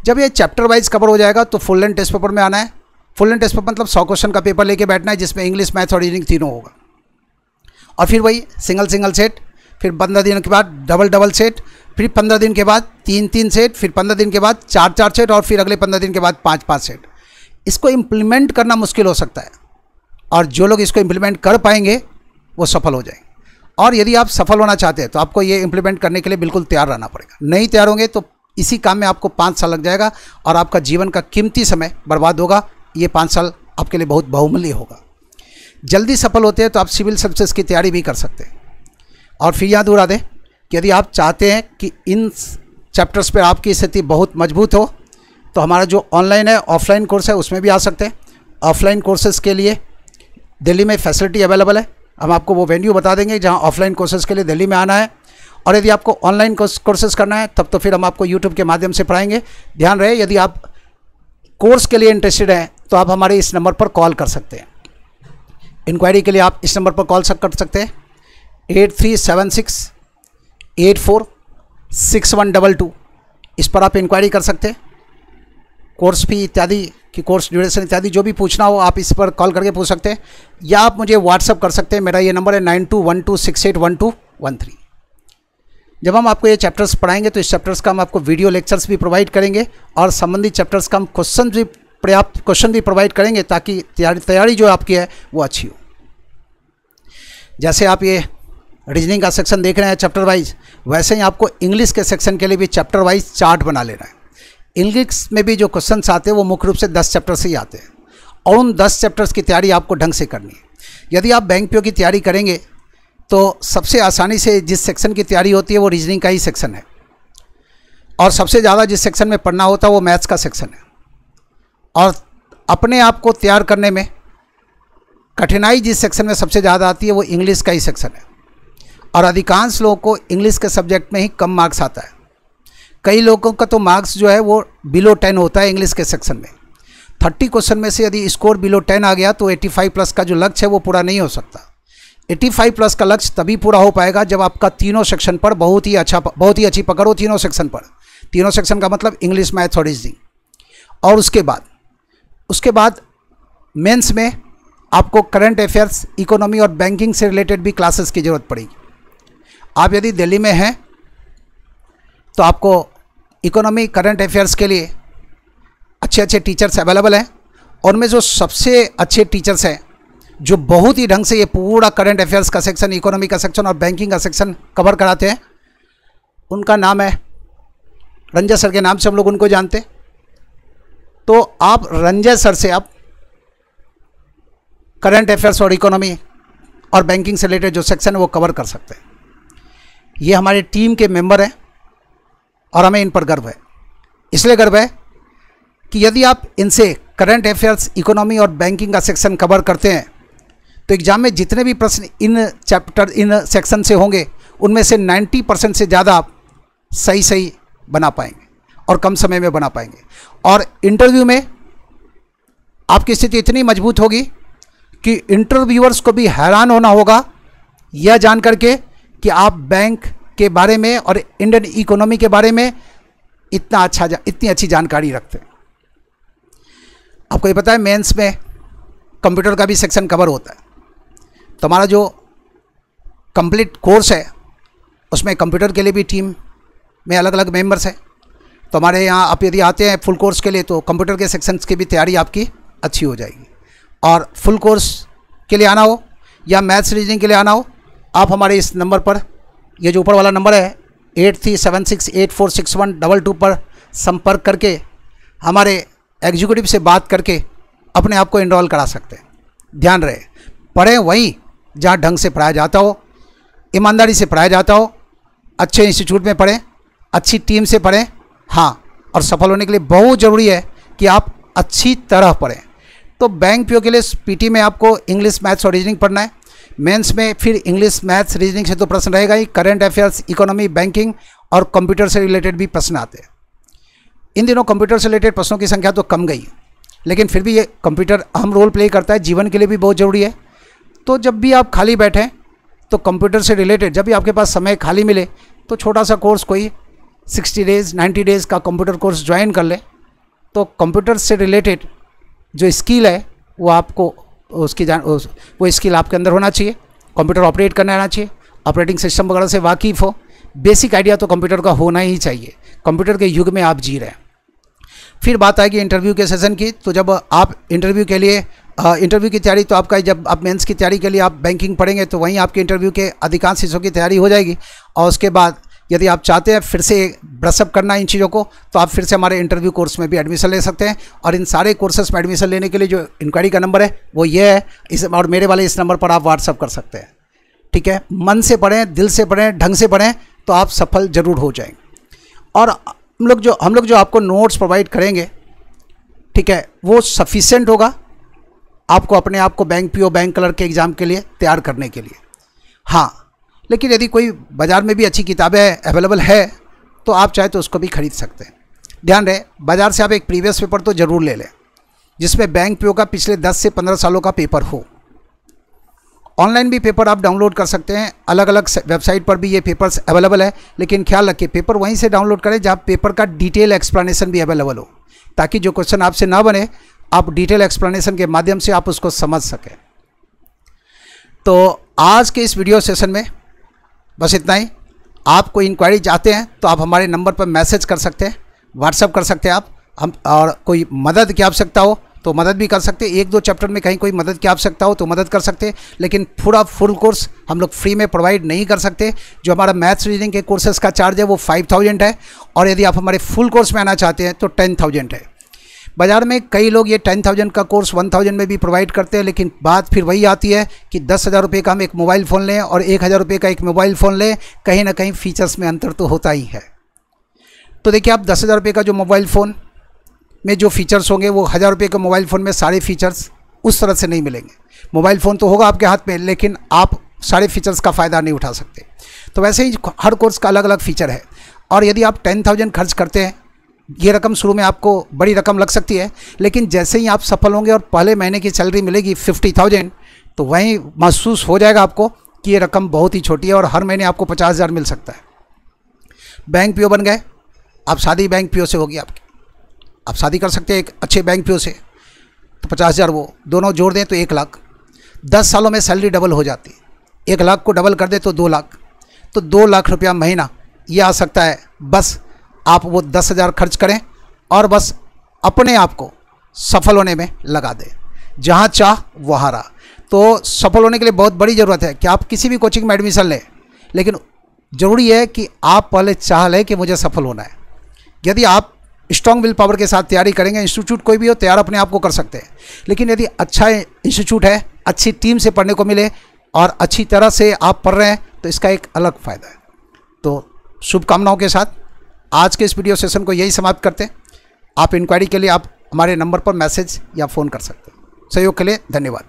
जब ये चैप्टर वाइज कवर हो जाएगा तो फुल लेंथ टेस्ट पेपर में आना है। फुल लेंथ टेस्ट पेपर मतलब 100 क्वेश्चन का पेपर लेके बैठना है, जिसमें इंग्लिश, मैथ और रीजनिंग तीनों होगा। और फिर वही सिंगल सेट, फिर 15 दिन के बाद डबल सेट, फिर 15 दिन के बाद 3 सेट, फिर 15 दिन के बाद 4 सेट और फिर अगले 15 दिन के बाद 5 सेट। इसको इम्प्लीमेंट करना मुश्किल हो सकता है, और जो लोग इसको इम्प्लीमेंट कर पाएंगे वो सफल हो जाएंगे। और यदि आप सफल होना चाहते हैं तो आपको ये इम्प्लीमेंट करने के लिए बिल्कुल तैयार रहना पड़ेगा। नहीं तैयार होंगे तो इसी काम में आपको 5 साल लग जाएगा और आपका जीवन का कीमती समय बर्बाद होगा। ये 5 साल आपके लिए बहुत बहुमूल्य होगा। जल्दी सफल होते हैं तो आप सिविल सर्विसेज की तैयारी भी कर सकते हैं। और फिर याद उड़ा दें कि यदि आप चाहते हैं कि इन चैप्टर्स पर आपकी स्थिति बहुत मजबूत हो तो हमारा जो ऑनलाइन है, ऑफलाइन कोर्स है, उसमें भी आ सकते हैं। ऑफलाइन कोर्सेज़ के लिए दिल्ली में फैसिलिटी अवेलेबल है। हम आपको वो वेन्यू बता देंगे जहां ऑफलाइन कोर्सेज के लिए दिल्ली में आना है। और यदि आपको ऑनलाइन कोर्सेज करना है तब तो फिर हम आपको यूट्यूब के माध्यम से पढ़ाएंगे। ध्यान रहे, यदि आप कोर्स के लिए इंटरेस्टेड हैं तो आप हमारे इस नंबर पर कॉल कर सकते हैं। इंक्वायरी के लिए आप इस नंबर पर कॉल कर सकते हैं 8376846122। इस पर आप इंक्वायरी कर सकते हैं। कोर्स फी इत्यादि कि कोर्स ड्यूरेशन इत्यादि जो भी पूछना हो आप इस पर कॉल करके पूछ सकते हैं, या आप मुझे व्हाट्सअप कर सकते हैं। मेरा ये नंबर है 9212681213। जब हम आपको ये चैप्टर्स पढ़ाएंगे तो इस चैप्टर्स का हम आपको वीडियो लेक्चर्स भी प्रोवाइड करेंगे और संबंधित चैप्टर्स का हम पर्याप्त क्वेश्चन भी प्रोवाइड करेंगे ताकि तैयारी जो आपकी है वो अच्छी हो। जैसे आप ये रीजनिंग का सेक्शन देख रहे हैं चैप्टर वाइज, वैसे ही आपको इंग्लिश के सेक्शन के लिए भी चैप्टर वाइज चार्ट बना लेना है। इंग्लिश में भी जो क्वेश्चंस आते हैं वो मुख्य रूप से 10 चैप्टर से ही आते हैं और उन 10 चैप्टर्स की तैयारी आपको ढंग से करनी है। यदि आप बैंक पीओ की तैयारी करेंगे तो सबसे आसानी से जिस सेक्शन की तैयारी होती है वो रीजनिंग का ही सेक्शन है, और सबसे ज़्यादा जिस सेक्शन में पढ़ना होता है वो मैथ्स का सेक्शन है। और अपने आप को तैयार करने में कठिनाई जिस सेक्शन में सबसे ज़्यादा आती है वो इंग्लिश का ही सेक्शन है, और अधिकांश लोगों को इंग्लिश के सब्जेक्ट में ही कम मार्क्स आता है। कई लोगों का तो मार्क्स जो है वो बिलो 10 होता है इंग्लिश के सेक्शन में। 30 क्वेश्चन में से यदि स्कोर बिलो 10 आ गया तो 85 प्लस का जो लक्ष्य है वो पूरा नहीं हो सकता। 85 प्लस का लक्ष्य तभी पूरा हो पाएगा जब आपका तीनों सेक्शन पर बहुत ही अच्छी पकड़ हो। तीनों सेक्शन पर, तीनों सेक्शन का मतलब इंग्लिश, मैथ्स और रीजनिंग। और उसके बाद मेंस में आपको करंट अफेयर्स, इकोनॉमी और बैंकिंग से रिलेटेड भी क्लासेस की ज़रूरत पड़ेगी। आप यदि दिल्ली में हैं तो आपको इकोनॉमी, करंट अफेयर्स के लिए अच्छे टीचर्स अवेलेबल हैं, और उनमें जो सबसे अच्छे टीचर्स हैं जो बहुत ही ढंग से ये पूरा करंट अफेयर्स का सेक्शन, इकोनॉमी का सेक्शन और बैंकिंग का सेक्शन कवर कराते हैं, उनका नाम है रंजय सर के नाम से हम लोग उनको जानते हैं। तो आप रंजय सर से आप करंट अफेयर्स और इकोनॉमी और बैंकिंग से रिलेटेड जो सेक्शन है वो कवर कर सकते हैं। ये हमारी टीम के मेंबर हैं और हमें इन पर गर्व है। इसलिए गर्व है कि यदि आप इनसे करंट अफेयर्स, इकोनॉमी और बैंकिंग का सेक्शन कवर करते हैं तो एग्जाम में जितने भी प्रश्न इन सेक्शन से होंगे उनमें से 90% से ज़्यादा आप सही बना पाएंगे और कम समय में बना पाएंगे। और इंटरव्यू में आपकी स्थिति इतनी मजबूत होगी कि इंटरव्यूअर्स को भी हैरान होना होगा यह जान करके कि आप बैंक के बारे में और इंडियन इकोनॉमी के बारे में इतनी अच्छी जानकारी रखते हैं। आपको ये पता है मेंस में कंप्यूटर का भी सेक्शन कवर होता है। तो हमारा जो कंप्लीट कोर्स है उसमें कंप्यूटर के लिए भी टीम में अलग अलग मेंबर्स हैं। तो हमारे यहाँ आप यदि आते हैं फुल कोर्स के लिए तो कंप्यूटर के सेक्शंस की भी तैयारी आपकी अच्छी हो जाएगी। और फुल कोर्स के लिए आना हो या मैथ्स रीजनिंग के लिए आना हो, आप हमारे इस नंबर पर, ये जो ऊपर वाला नंबर है 8376846122 पर संपर्क करके हमारे एग्जीक्यूटिव से बात करके अपने आप को इनरोल करा सकते हैं। ध्यान रहे, पढ़ें वहीं जहाँ ढंग से पढ़ाया जाता हो, ईमानदारी से पढ़ाया जाता हो, अच्छे इंस्टीट्यूट में पढ़ें, अच्छी टीम से पढ़ें। हाँ, और सफल होने के लिए बहुत ज़रूरी है कि आप अच्छी तरह पढ़ें। तो बैंक पीओ के लिए पीटी में आपको इंग्लिश, मैथ्स और रीजनिंग पढ़ना है। मेंस में फिर इंग्लिश, मैथ्स, रीजनिंग से तो प्रश्न रहेगा ही, करंट अफेयर्स, इकोनॉमी, बैंकिंग और कंप्यूटर से रिलेटेड भी प्रश्न आते हैं। इन दिनों कंप्यूटर से रिलेटेड प्रश्नों की संख्या तो कम गई, लेकिन फिर भी ये कंप्यूटर अहम रोल प्ले करता है, जीवन के लिए भी बहुत ज़रूरी है। तो जब भी आप खाली बैठें तो कंप्यूटर से रिलेटेड, जब भी आपके पास समय खाली मिले तो छोटा सा कोर्स, कोई 60 डेज़ 90 डेज़ का कंप्यूटर कोर्स ज्वाइन कर ले। तो कंप्यूटर से रिलेटेड जो स्किल है वो आपको वो स्किल आपके अंदर होना चाहिए। कंप्यूटर ऑपरेट करना आना चाहिए, ऑपरेटिंग सिस्टम वगैरह से वाकिफ़ हो, बेसिक आइडिया तो कंप्यूटर का होना ही चाहिए। कंप्यूटर के युग में आप जी रहे हैं। फिर बात आएगी इंटरव्यू के सेशन की। तो जब आप इंटरव्यू के लिए इंटरव्यू की तैयारी, तो आपका जब आप मेंस की तैयारी के लिए आप बैंकिंग पढ़ेंगे तो वहीं आपके इंटरव्यू के अधिकांश हिस्सों की तैयारी हो जाएगी। और उसके बाद यदि आप चाहते हैं फिर से ब्रशअप करना इन चीज़ों को, तो आप फिर से हमारे इंटरव्यू कोर्स में भी एडमिशन ले सकते हैं। और इन सारे कोर्सेस में एडमिशन लेने के लिए जो इंक्वायरी का नंबर है वो ये है, और मेरे वाले इस नंबर पर आप व्हाट्सअप कर सकते हैं। ठीक है, मन से पढ़ें, दिल से पढ़ें, ढंग से पढ़ें, तो आप सफल ज़रूर हो जाएंगे। और हम लोग जो आपको नोट्स प्रोवाइड करेंगे, ठीक है, वो सफिशिएंट होगा आपको अपने आप को बैंक पीओ, बैंक क्लर्क के एग्ज़ाम के लिए तैयार करने के लिए। हाँ, लेकिन यदि कोई बाज़ार में भी अच्छी किताबें अवेलेबल है तो आप चाहे तो उसको भी खरीद सकते हैं। ध्यान रहे, बाज़ार से आप एक प्रीवियस पेपर तो ज़रूर ले लें जिसमें बैंक पीओ का पिछले 10 से 15 सालों का पेपर हो। ऑनलाइन भी पेपर आप डाउनलोड कर सकते हैं, अलग अलग वेबसाइट पर भी ये पेपर्स अवेलेबल है। लेकिन ख्याल रखिए, पेपर वहीं से डाउनलोड करें जहाँ पेपर का डिटेल एक्सप्लेनेशन भी अवेलेबल हो, ताकि जो क्वेश्चन आपसे ना बने, आप डिटेल एक्सप्लेनेशन के माध्यम से आप उसको समझ सकें। तो आज के इस वीडियो सेशन में बस इतना ही। आप कोई इंक्वायरी चाहते हैं तो आप हमारे नंबर पर मैसेज कर सकते हैं, व्हाट्सअप कर सकते हैं आप। हम और कोई मदद की आवश्यकता हो तो मदद भी कर सकते हैं। 1-2 चैप्टर में कहीं कोई मदद की आवश्यकता हो तो मदद कर सकते हैं, लेकिन पूरा फुल कोर्स हम लोग फ्री में प्रोवाइड नहीं कर सकते। जो हमारा मैथ्स रीजनिंग के कोर्सेज़ का चार्ज है वो 5000 है, और यदि आप हमारे फुल कोर्स में आना चाहते हैं तो 10000 है। बाज़ार में कई लोग ये 10000 का कोर्स 1000 में भी प्रोवाइड करते हैं, लेकिन बात फिर वही आती है कि 10,000 रुपये का हम एक मोबाइल फ़ोन लें और 1000 रुपये का एक मोबाइल फ़ोन लें, कहीं ना कहीं फ़ीचर्स में अंतर तो होता ही है। तो देखिए, आप 10,000 रुपये का जो मोबाइल फ़ोन में जो फीचर्स होंगे वो 1000 रुपये के मोबाइल फ़ोन में सारे फीचर्स उस तरह से नहीं मिलेंगे। मोबाइल फ़ोन तो होगा आपके हाथ में, लेकिन आप सारे फीचर्स का फ़ायदा नहीं उठा सकते। तो वैसे ही हर कोर्स का अलग अलग फ़ीचर है। और यदि आप 10,000 खर्च करते हैं, ये रकम शुरू में आपको बड़ी रकम लग सकती है, लेकिन जैसे ही आप सफल होंगे और पहले महीने की सैलरी मिलेगी 50,000, तो वहीं महसूस हो जाएगा आपको कि ये रकम बहुत ही छोटी है और हर महीने आपको 50,000 मिल सकता है। बैंक पीओ बन गए, आप शादी बैंक पीओ से होगी आपकी, आप शादी कर सकते हैं एक अच्छे बैंक पीओ से, तो 50,000 वो दोनों जोड़ दें तो 1 लाख। 10 सालों में सैलरी डबल हो जाती है। 1 लाख को डबल कर दें तो 2 लाख, तो 2 लाख रुपया महीना ये आ सकता है। बस आप वो 10,000 खर्च करें और बस अपने आप को सफल होने में लगा दें। जहाँ चाह वहाँ रहा। तो सफल होने के लिए बहुत बड़ी ज़रूरत है कि आप किसी भी कोचिंग में एडमिशन लें, लेकिन ज़रूरी है कि आप पहले चाह लें कि मुझे सफल होना है। यदि आप स्ट्रॉन्ग विल पावर के साथ तैयारी करेंगे, इंस्टीट्यूट कोई भी हो, तैयार अपने आप को कर सकते हैं। लेकिन यदि अच्छा इंस्टीट्यूट है, अच्छी टीम से पढ़ने को मिले और अच्छी तरह से आप पढ़ रहे हैं, तो इसका एक अलग फ़ायदा है। तो शुभकामनाओं के साथ आज के इस वीडियो सेशन को यही समाप्त करते हैं। आप इंक्वायरी के लिए आप हमारे नंबर पर मैसेज या फ़ोन कर सकते हैं। सहयोग के लिए धन्यवाद।